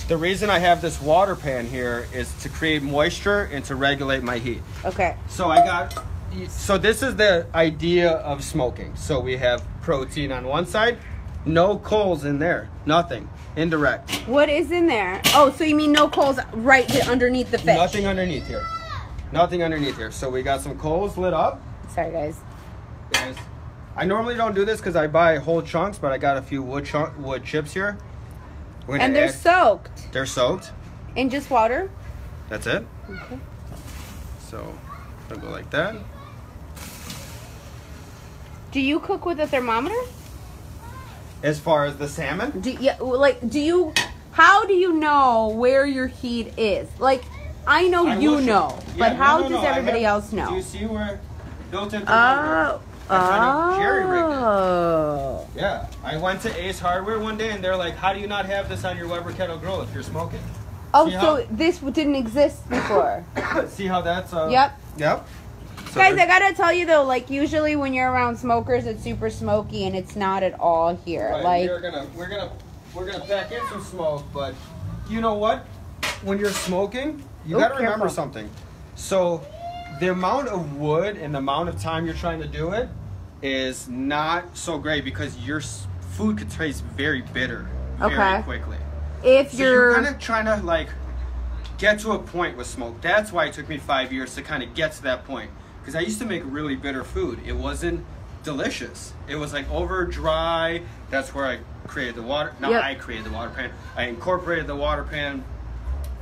The reason I have this water pan here is to create moisture and to regulate my heat. Okay. So this is the idea of smoking. So we have protein on one side, no coals in there, nothing, indirect. What is in there? Oh, so you mean no coals right underneath the fish? Nothing underneath here. Nothing underneath here. So we got some coals lit up. Sorry, guys. I normally don't do this because I buy whole chunks, but I got a few wood chips here. And they're soaked. They're soaked. In just water? That's it. Okay. So I'll go like that. Do you cook with a thermometer? As far as the salmon, How do you know where your heat is? Like, I know you know, but how does everybody else know? Do you see where built-in thermometer? Oh. Yeah, I went to Ace Hardware one day and they're like, "How do you not have this on your Weber Kettle Grill if you're smoking?" Oh, so this didn't exist before. See how that's? Yep. Yep. So Guys, I gotta tell you though, like usually when you're around smokers, it's super smoky, and it's not at all here. Right, like we're gonna pack in some smoke, but you know what? When you're smoking, you gotta remember careful. something. So the amount of wood and the amount of time you're trying to do it is not so great because your food could taste very bitter very quickly. if So you're kind of trying to like get to a point with smoke. That's why it took me 5 years to kind of get to that point. Because I used to make really bitter food. It wasn't delicious. It was like over dry. That's where I created the water. I created the water pan. I incorporated the water pan.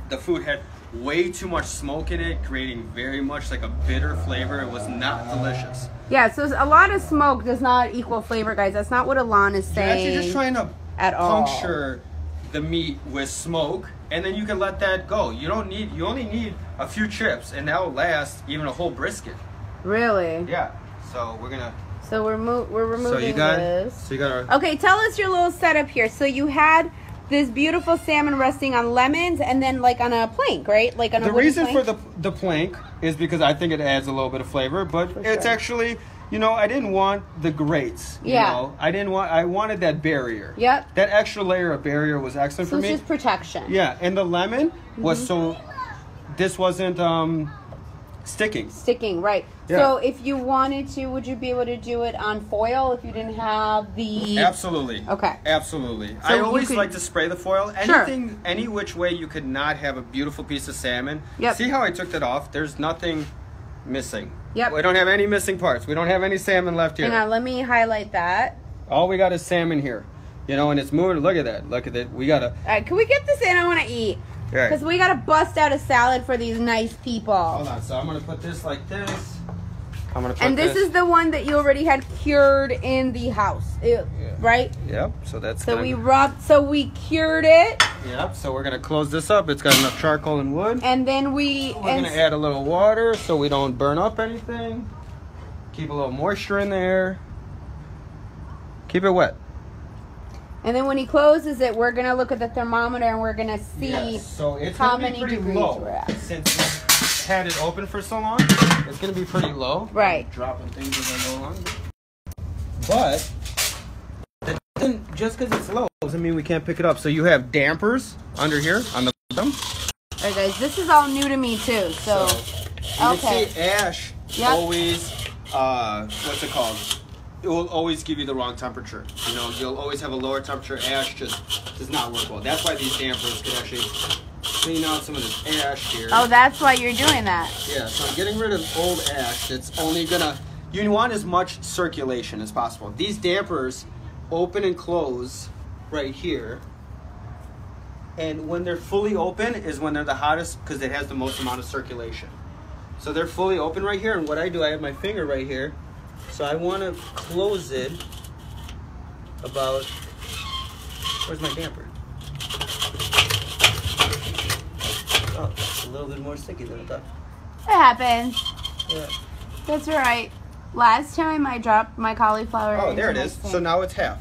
The food had way too much smoke in it, creating very much like a bitter flavor. It was not delicious. Yeah, so a lot of smoke does not equal flavor, guys. That's not what Alon is You're saying. actually just trying to at all. puncture the meat with smoke, and then you can let that go. You only need a few chips, and that will last even a whole brisket. Really? Yeah. So we're gonna. So we're removing this. So you got our. Okay, tell us your little setup here. So you had this beautiful salmon resting on lemons and then like on a plank, right? Like on a wooden reason plank. for the plank is because I think it adds a little bit of flavor, but it's actually, you know, I didn't want the grates. You know? I wanted that barrier. Yep. That extra layer of barrier was excellent for me. It's just protection. Yeah, and the lemon was this wasn't sticking. Sticking, right. Yeah. So if you wanted to, would you be able to do it on foil if you didn't have the... Absolutely. Okay. Absolutely. So I always like to spray the foil. Sure. Anything, any which way you could not have a beautiful piece of salmon. Yep. See how I took that off? There's nothing missing. Yep. We don't have any missing parts. We don't have any salmon left here. Hang on, let me highlight that. All we got is salmon here. You know, and it's moving. Look at that. Look at it. We got to... All right, can we get this in? I want to eat. Right. Because we got to bust out a salad for these nice people. Hold on. So I'm going to put this like this. I'm going to put and this is the one that you already had cured in the house, right? Yep. So that's So we cured it. Yep. So we're going to close this up. It's got enough charcoal and wood. And then we're going to add a little water so we don't burn up anything. Keep a little moisture in there. Keep it wet. And then when he closes it, we're going to look at the thermometer and we're going to see so it's how gonna be many pretty degrees low. we're at. Since we had it open for so long, it's going to be pretty low. Right. Dropping things as I go along. But that doesn't, just because it's low doesn't mean we can't pick it up. So you have dampers under here on the bottom. All right, guys, this is all new to me too. So you can see ash always, what's it called? It will always give you the wrong temperature. You know, you'll always have a lower temperature. Ash just does not work well. That's why these dampers could actually clean out some of this ash here. Oh, that's why you're doing that. Yeah, so I'm getting rid of old ash. That's only gonna, you want as much circulation as possible. These dampers open and close right here. And when they're fully open is when they're the hottest because it has the most amount of circulation. So they're fully open right here. And what I do, I have my finger right here. So I want to close it about, where's my damper? Oh, it's a little bit more sticky than I thought. It happens. Yeah. That's all right. Last time I dropped my cauliflower. Oh, there it is. So now it's half.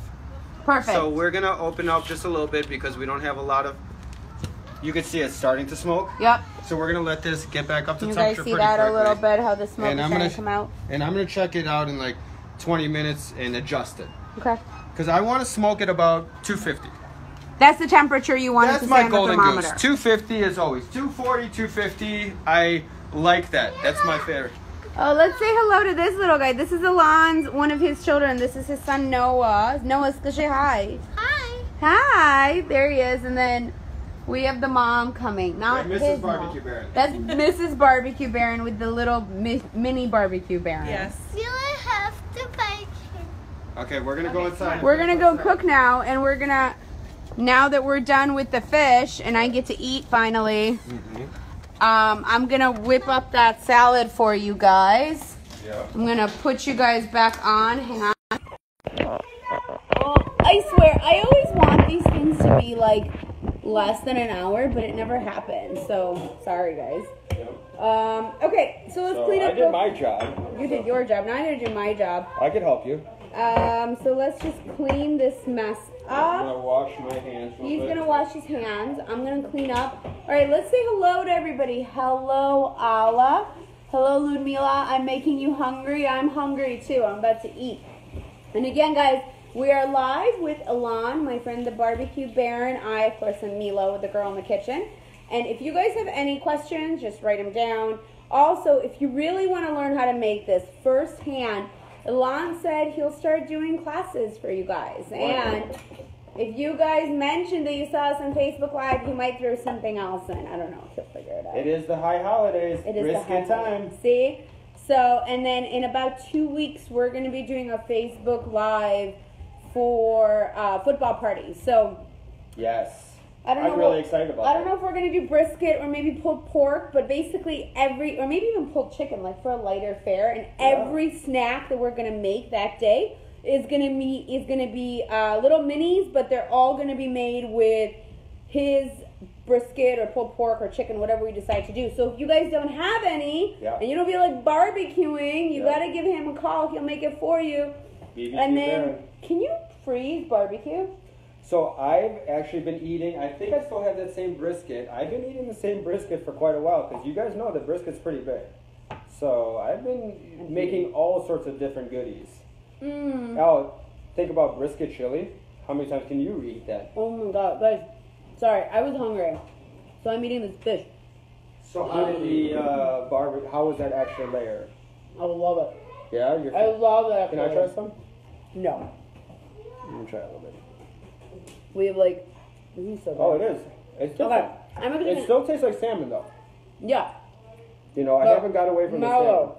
Perfect. So we're going to open up just a little bit because we don't have a lot of, you can see it's starting to smoke. Yep. So we're going to let this get back up to temperature. You guys see that quickly. A little bit, how the smoke is starting to come out? And I'm going to check it out in like 20 minutes and adjust it. Okay. Because I want to smoke at about 250. That's the temperature you want it to stay on the thermometer. That's my golden goose. 250 is always. 240, 250. I like that. That's my favorite. Oh, let's say hello to this little guy. This is Alon's, one of his children. This is his son, Noah. Noah, say hi. Hi. Hi. There he is. And then we have the mom coming. Not Mrs. his Barbecue mom. Baron. That's Mrs. Barbecue Baron with the little mini Barbecue Baron. Yes. You have to bake. Okay, we're going to go inside. We're going to go cook now, and we're going to, now that we're done with the fish, and I get to eat finally, I'm going to whip up that salad for you guys. Yeah. I'm going to put you guys back on. Hang on. I swear, I always want these things to be like less than an hour, but it never happens. So, sorry guys. Okay, so let's clean up. I did my job. You did your job. Now I gotta do my job. I could help you. So let's just clean this mess I'm up. going to wash my hands. He's gonna wash his hands. I'm gonna clean up. All right, let's say hello to everybody. Hello, Ala. Hello, Ludmila. I'm making you hungry. I'm hungry too. I'm about to eat. And again, guys, we are live with Alon, my friend, the Barbecue Baron. I, of course, am Milo, the girl in the kitchen. And if you guys have any questions, just write them down. Also, if you really want to learn how to make this firsthand, Alon said he'll start doing classes for you guys. And if you guys mentioned that you saw us on Facebook Live, he might throw something else in. I don't know. He'll figure it out. It is the high holidays. It is Brisket time. See? So, and then in about 2 weeks, we're going to be doing a Facebook Live for football parties. So, yes. I'm really excited about I don't know if we're going to do brisket or maybe pulled pork, but basically or maybe even pulled chicken, like for a lighter fare. And every snack that we're going to make that day is going to be little minis, but they're all going to be made with his brisket or pulled pork or chicken, whatever we decide to do. So if you guys don't have any and you don't feel like barbecuing, you got to give him a call. He'll make it for you. BBQ and then, Baron. can you freeze barbecue? So I've actually been eating, I think I still have that same brisket. I've been eating the same brisket for quite a while because you guys know that brisket's pretty big. So I've been making all sorts of different goodies. Now, think about brisket chili. How many times can you eat that? Oh my god, guys. Sorry, I was hungry. So I'm eating this fish. So how did the barbecue, how was that extra layer? I love it. Yeah? I love that. Can I try some? No. Let me try a little bit. We have like, this is so good. Oh, it is. It's different. Okay. It still tastes like salmon though. Yeah. You know, I haven't got away from the salmon.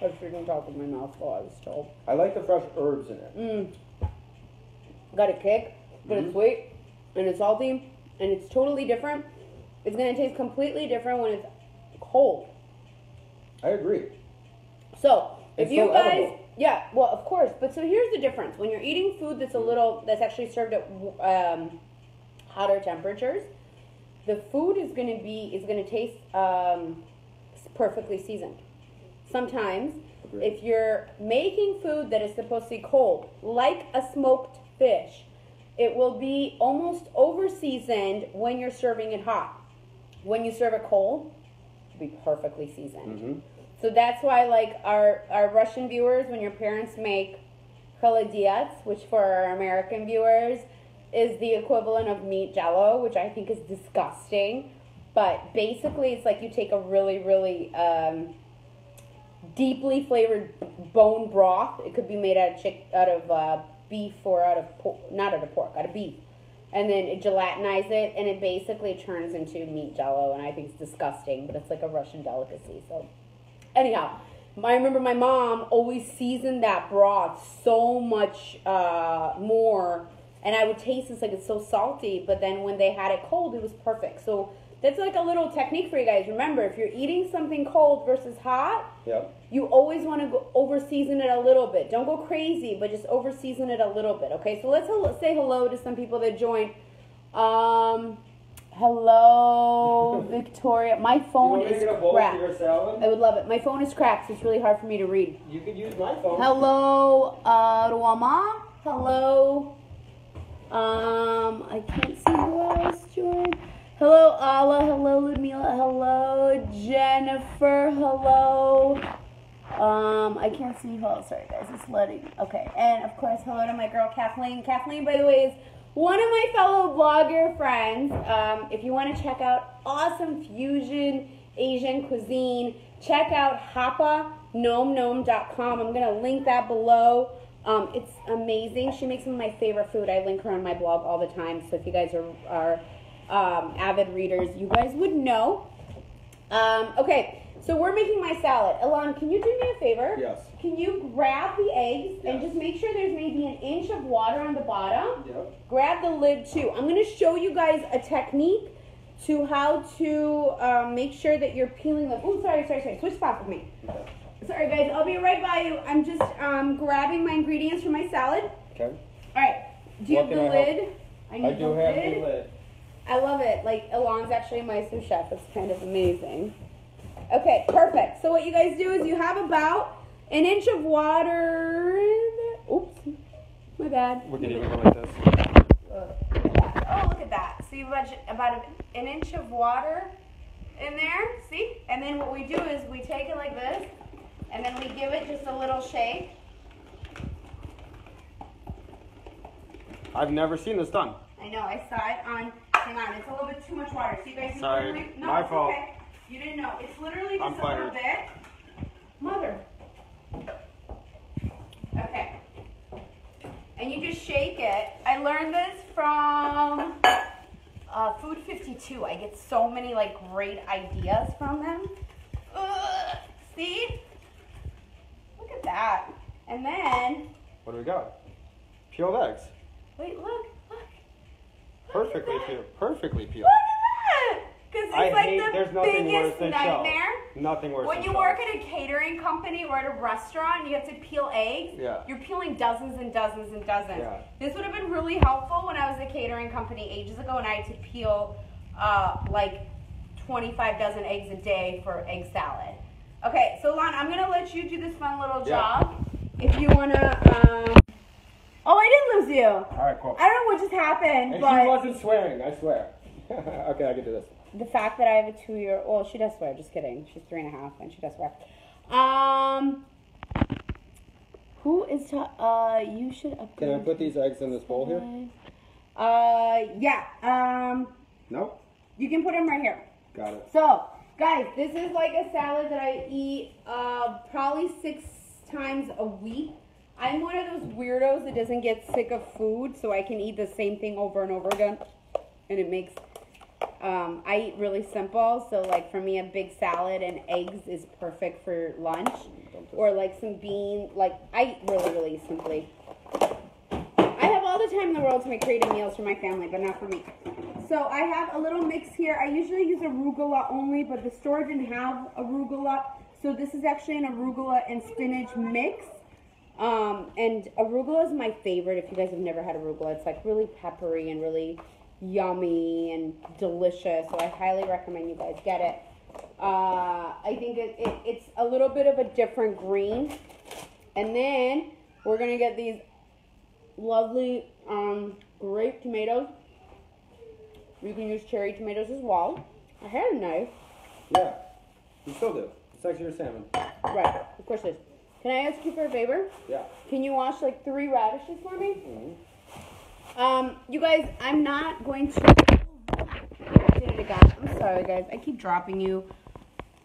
I was freaking top of my mouth while I was told. I like the fresh herbs in it. Got a kick, but it's sweet, and it's salty, and it's totally different. It's going to taste completely different when it's cold. I agree. So, if It's you so guys, edible. yeah, well, of course, but so here's the difference. When you're eating food that's actually served at hotter temperatures, the food is going to taste perfectly seasoned. Sometimes, if you're making food that is supposed to be cold, like a smoked fish, it will be almost over-seasoned when you're serving it hot. When you serve it cold, it'll be perfectly seasoned. So that's why, like, our Russian viewers, when your parents make холодец, which for our American viewers is the equivalent of meat jello, which I think is disgusting. But basically, it's like you take a really, really deeply flavored bone broth. It could be made out of beef or out of pork, not out of pork, out of beef. And then it gelatinize it, and it basically turns into meat jello, and I think it's disgusting, but it's like a Russian delicacy. So anyhow, I remember my mom always seasoned that broth so much more, and I would taste this like it's so salty, but then when they had it cold, it was perfect. So that's like a little technique for you guys. Remember, if you're eating something cold versus hot, you always want to go over-season it a little bit. Don't go crazy, but just over-season it a little bit, okay? So let's say hello to some people that joined. Hello, Victoria. My phone is cracked. I would love it. My phone is cracked, so it's really hard for me to read. You could use my phone. Hello, Ruama. Hello. I can't see who else joined. Hello, Ala. Hello, Ludmila. Hello, Jennifer. Hello. I can't see who else. Sorry, guys. It's loading. Okay. And, of course, hello to my girl, Kathleen. Kathleen, by the way, is one of my fellow blogger friends. If you want to check out awesome fusion Asian cuisine, check out hapanomnom.com. I'm going to link that below. It's amazing. She makes some of my favorite food. I link her on my blog all the time. So if you guys are avid readers, you guys would know. Okay, so we're making my salad. Alon, can you do me a favor? Yes. Can you grab the eggs and just make sure there's maybe an inch of water on the bottom? Yep. Grab the lid too. I'm going to show you guys a technique to how to make sure that you're peeling them. Oh, sorry. Switch spots with me. Okay. Sorry, guys. I'll be right by you. I'm just grabbing my ingredients for my salad. Okay. All right. Do you have the lid? I do have the lid. I love it. Like, Alon's actually my sous chef. It's kind of amazing. Okay, perfect. So what you guys do is you have about an inch of water. Oops, my bad. We can even go like this. Oh, look at that. So you have about an inch of water in there. See? And then what we do is we take it like this, and then we give it just a little shake. I've never seen this done. I know. I saw it on. Hang on. It's a little bit too much water. So you guys. Sorry. No, my fault. Okay. You didn't know. It's literally just I'm a little bit. Mother. Okay. And you just shake it. I learned this from Food 52. I get so many like great ideas from them. See? Look at that. And then. What do we got? Peeled eggs. Wait, look. Perfectly peeled. Perfectly peeled. Look at that! Because it's like the biggest nightmare. Nothing worse. When you work at a catering company or at a restaurant, you have to peel eggs. Yeah. You're peeling dozens and dozens and dozens. Yeah. This would have been really helpful when I was at a catering company ages ago, and I had to peel like 25 dozen eggs a day for egg salad. Okay, so Lon, I'm gonna let you do this fun little job. If you wanna. Oh, I didn't lose you. All right, cool. I don't know what just happened, And but she wasn't swearing, I swear. Okay, I can do this. the fact that I have a 2-year-old, well, she does swear, just kidding. She's 3.5 and she does swear. Who is, you should upgrade. Can I put these eggs in this bowl here? Yeah. Nope. You can put them right here. Got it. So, guys, this is like a salad that I eat probably 6 times a week. I'm one of those weirdos that doesn't get sick of food, so I can eat the same thing over and over again. And it makes, I eat really simple. So, like, for me, a big salad and eggs is perfect for lunch. Or, like, some beans. Like, I eat really, really simply. I have all the time in the world to make creative meals for my family, but not for me. So I have a little mix here. I usually use arugula only, but the store didn't have arugula. So this is actually an arugula and spinach mix. And arugula is my favorite. If you guys have never had arugula, it's like really peppery and really yummy and delicious. So I highly recommend you guys get it. I think it's a little bit of a different green. And then we're going to get these lovely grape tomatoes. You can use cherry tomatoes as well. I had a knife. Yeah, you still do. It's like your salmon. Right, of course it is. Can I ask you for a favor? Yeah. Can you wash like 3 radishes for me? Mm-hmm. You guys, I'm not going to... I did it again. I'm sorry, guys. I keep dropping you.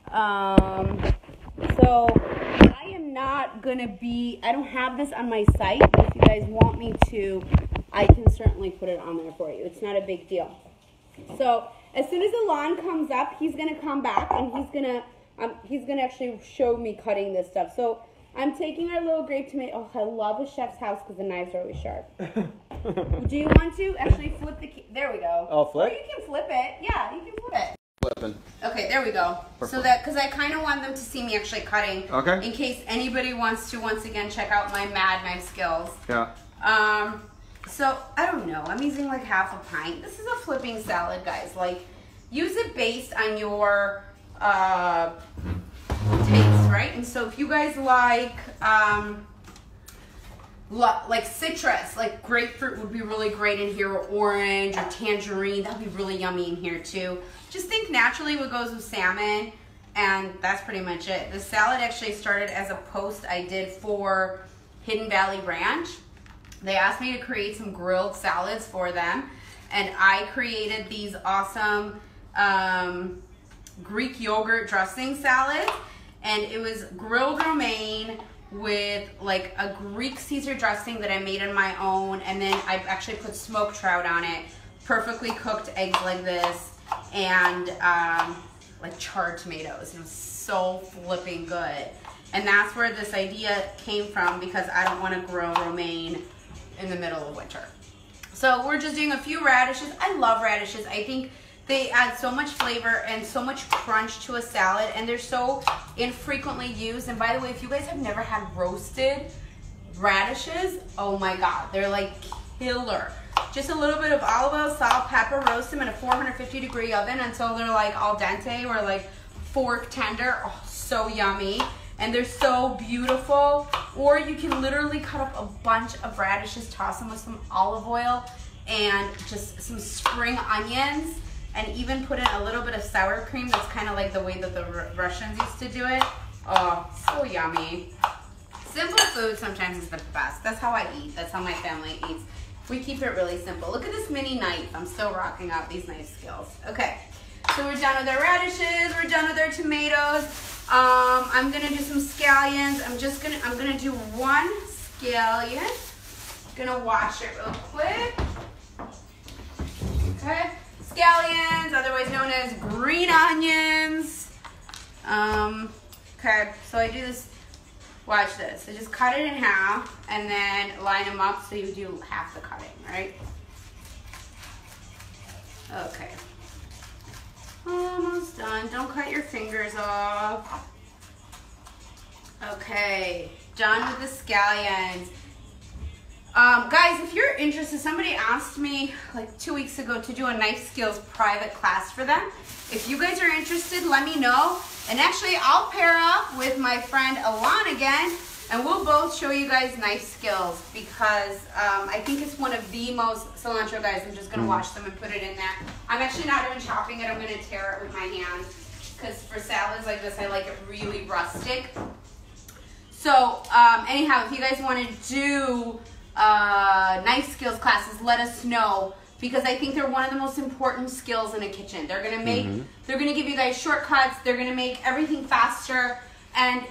So, I am not going to be... I don't have this on my site, but if you guys want me to, I can certainly put it on there for you. It's not a big deal. So, as soon as Alon comes up, he's going to come back, and he's gonna actually show me cutting this stuff. So, I'm taking our little grape tomato. Oh, I love a chef's house because the knives are always sharp. Do you want to actually flip the... There we go. Oh, flip? Or you can flip it. Yeah, you can flip it. Flipping. Okay, there we go. Perfect. So that, because I kind of want them to see me actually cutting. Okay. In case anybody wants to, once again, check out my mad knife skills. Yeah. So, I don't know. I'm using like half a pint. This is a flipping salad, guys. Like, use it based on your taste, right? And so if you guys like citrus, like grapefruit would be really great in here, or orange or tangerine, that would be really yummy in here too. Just think naturally what goes with salmon, and that's pretty much it. The salad actually started as a post I did for Hidden Valley Ranch. They asked me to create some grilled salads for them, and I created these awesome Greek yogurt dressing salad, and it was grilled romaine with like a Greek Caesar dressing that I made on my own, and then I actually put smoked trout on it, perfectly cooked eggs like this, and like charred tomatoes. It was so flipping good. And that's where this idea came from, because I don't want to grill romaine in the middle of winter. So we're just doing a few radishes. I love radishes. I think they add so much flavor and so much crunch to a salad, and they're so infrequently used. And by the way, if you guys have never had roasted radishes, oh my God, they're like killer. Just a little bit of olive oil, salt, pepper, roast them in a 450-degree oven until they're like al dente or like fork tender. Oh, so yummy. And they're so beautiful. Or you can literally cut up a bunch of radishes, toss them with some olive oil and just some spring onions, and even put in a little bit of sour cream. That's kind of like the way that the Russians used to do it. Oh, so yummy. Simple food sometimes is the best. That's how I eat. That's how my family eats. We keep it really simple. Look at this mini knife. I'm still rocking out these knife skills. Okay, so we're done with our radishes. We're done with our tomatoes. I'm gonna do some scallions. I'm gonna do 1 scallion. Gonna wash it real quick. Okay, scallions, otherwise known as green onions. Okay, so I do this. Watch this. I just cut it in half and then line them up so you do half the cutting, right? Okay. Almost done. Don't cut your fingers off. Okay, done with the scallions. Guys, if you're interested, somebody asked me like 2 weeks ago to do a knife skills private class for them. If you guys are interested, let me know. And actually, I'll pair up with my friend Alon again, And we'll both show you guys knife skills because I think it's one of the most cilantro, guys. I'm just gonna wash them and put it in there. I'm actually not even chopping it. I'm gonna tear it with my hands because for salads like this, I like it really rustic. So anyhow, if you guys want to do knife skills classes, let us know because I think they're one of the most important skills in a kitchen. They're gonna make, they're gonna give you guys shortcuts. They're gonna make everything faster, and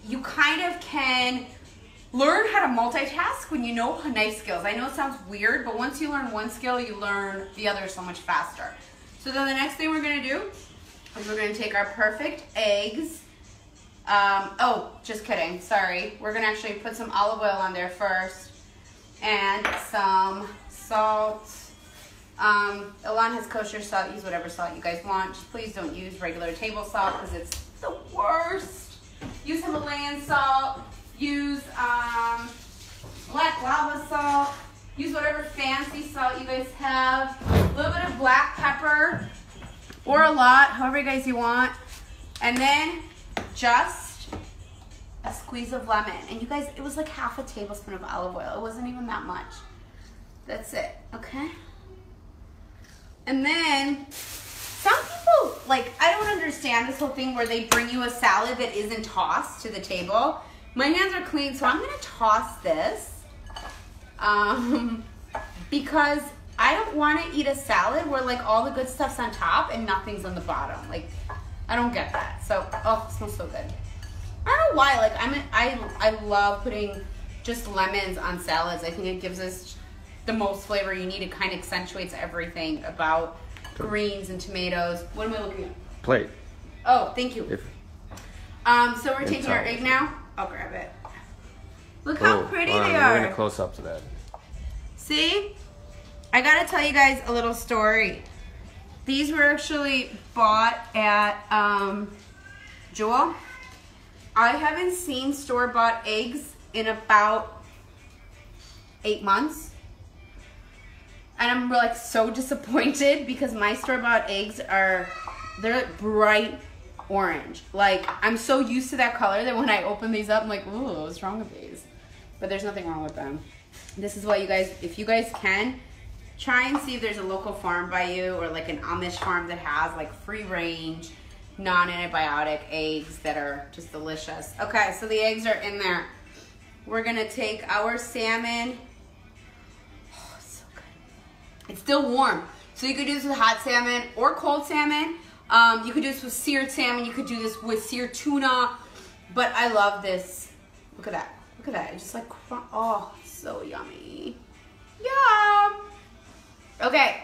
you kind of can learn how to multitask when you know knife skills. I know it sounds weird, but once you learn one skill, you learn the other so much faster. So then the next thing we're gonna do is we're gonna take our perfect eggs. Oh, just kidding, sorry. We're gonna actually put some olive oil on there first and some salt. Elon has kosher salt. Use whatever salt you guys want. Just please don't use regular table salt because it's the worst. Use Himalayan salt. Use black lava salt. Use whatever fancy salt you guys have. A little bit of black pepper or a lot, however you guys you want. And then just a squeeze of lemon. And you guys, it was like half a tablespoon of olive oil. It wasn't even that much. That's it, okay? And then some people, like, I don't understand this whole thing where they bring you a salad that isn't tossed to the table. My hands are clean, so I'm gonna toss this because I don't wanna eat a salad where like all the good stuff's on top and nothing's on the bottom. Like, I don't get that. So, oh, it smells so good. I don't know why, like, I love putting just lemons on salads. I think it gives us the most flavor you need. It kind of accentuates everything about greens and tomatoes. What am I looking at? Plate. Oh, thank you. So we're taking our egg now. I'll grab it. Look how pretty they are. We're gonna close up to that. See? I gotta tell you guys a little story. These were actually bought at Jewel. I haven't seen store-bought eggs in about 8 months. And I'm like so disappointed because my store-bought eggs they're like bright orange. Like, I'm so used to that color that when I open these up, I'm like, ooh, what's wrong with these? But there's nothing wrong with them. This is what you guys, if you guys can, try and see if there's a local farm by you or like an Amish farm that has like free range, non-antibiotic eggs that are just delicious. Okay, so the eggs are in there. We're gonna take our salmon. Oh, it's so good. It's still warm. So you could do this with hot salmon or cold salmon. You could do this with seared salmon. You could do this with seared tuna. But I love this. Look at that. Look at that. It's just like, oh, so yummy. Yum. Okay.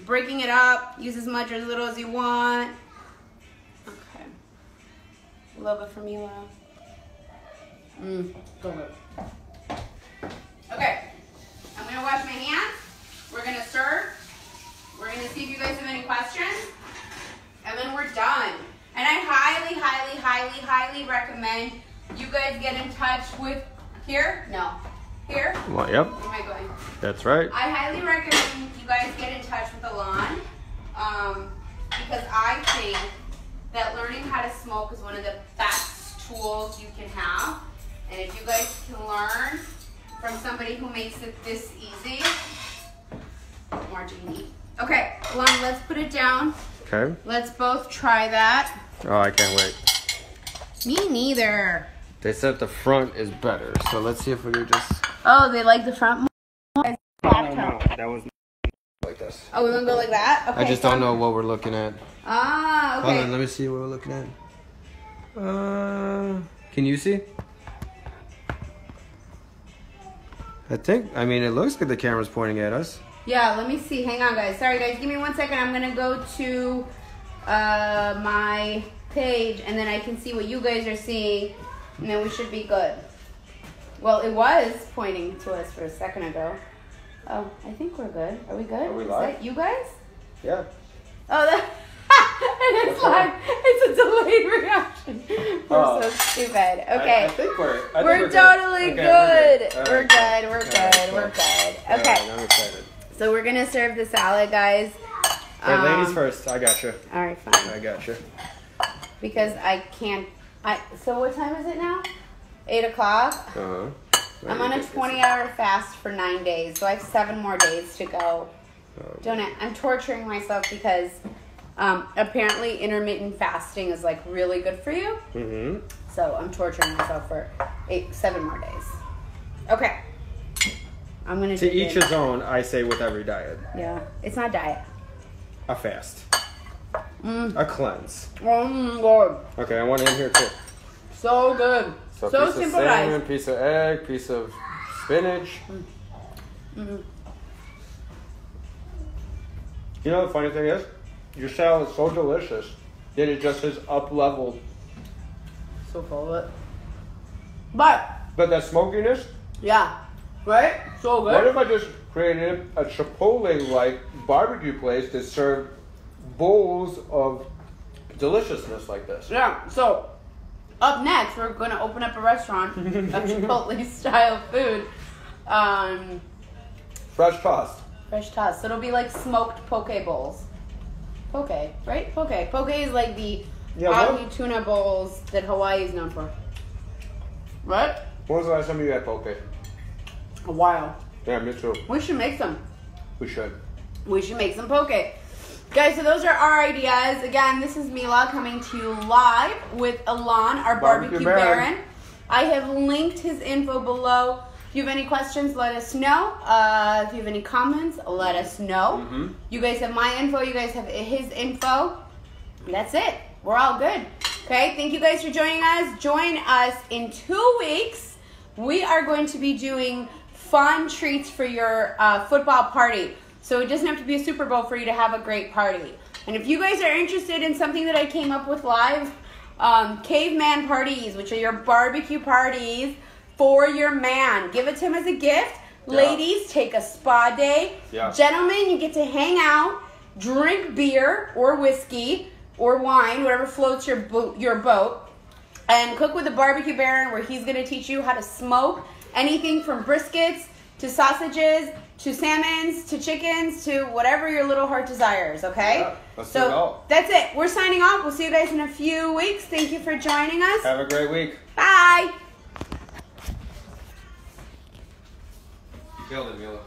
Breaking it up. Use as much or as little as you want. Okay. A little bit for Mila. Go ahead. Okay. I'm going to wash my hands. We're going to serve. We're going to see if you guys have any questions. And then we're done. And I highly, highly, highly, highly recommend you guys get in touch with, here? No. Here? Well, yep. Where am I going? That's right. I highly recommend you guys get in touch with Alon because I think that learning how to smoke is one of the best tools you can have. And if you guys can learn from somebody who makes it this easy, more genie. Okay, Alon, let's put it down. Okay. Let's both try that. Oh, I can't wait. Me neither. They said the front is better, so let's see if we can just... Oh, they like the front more? No, that was like this. Oh, we want to go like that? Okay, I just don't know what we're looking at. Ah, okay. Hold on, let me see what we're looking at. Can you see? I mean, it looks like the camera's pointing at us. Yeah, let me see. Hang on, guys. Sorry, guys. Give me 1 second. I'm going to go to my page, and then I can see what you guys are seeing, and then we should be good. Well, it was pointing to us for a second ago. Oh, I think we're good. Are we good? Are we Is live? that you guys? Yeah. Oh, and it's live. It's a delayed reaction. We're so stupid. Okay. I think we're We're totally good. We're good. We're good. We're good. Okay. I'm excited. So we're gonna serve the salad, guys. Hey, ladies first. I got you. All right, fine. I got you. Because I can't. So what time is it now? 8 o'clock. Uh-huh. I'm on a 20-hour fast for 9 days, so I have 7 more days to go. I'm torturing myself because apparently intermittent fasting is like really good for you. Mm-hmm. So I'm torturing myself for 7 more days. Okay. I'm gonna To each his own, I say with every diet. Yeah, it's not diet. A fast. A cleanse. Oh my god. Okay, I want in here too. So good. So piece simple, of salmon, guys. piece of egg, piece of spinach. Mm-hmm. You know the funny thing is, your salad is so delicious that it just is up-leveled. So full of it. But that smokiness, yeah, right? So good. what if I just created a Chipotle-like barbecue place that served bowls of deliciousness like this? Yeah, so up next, we're going to open up a restaurant of Chipotle-style food. Fresh tossed. Fresh tossed. So it'll be like smoked poke bowls. Poke, right? Poke. Poke is like the ahi tuna bowls that Hawaii is known for. Right? When was the last time you had poke? A while. Yeah, me too. We should make some. We should. We should make some poke. Guys, so those are our ideas. Again, this is Mila coming to you live with Alon, our barbecue baron. I have linked his info below. If you have any questions, let us know. If you have any comments, let us know. Mm-hmm. You guys have my info. You guys have his info. That's it. We're all good. Okay, thank you guys for joining us. Join us in 2 weeks. We are going to be doing fun treats for your football party. So it doesn't have to be a Super Bowl for you to have a great party. And if you guys are interested in something that I came up with live, caveman parties, which are your barbecue parties for your man. Give it to him as a gift. Yeah. Ladies, take a spa day. Yeah. Gentlemen, you get to hang out, drink beer or whiskey or wine, whatever floats your boat, and cook with the barbecue baron, where he's going to teach you how to smoke anything from briskets to sausages to salmons to chickens to whatever your little heart desires, okay? Yeah, let's do it all. That's it. We're signing off. We'll see you guys in a few weeks. Thank you for joining us. Have a great week. Bye. You killed it, Mila.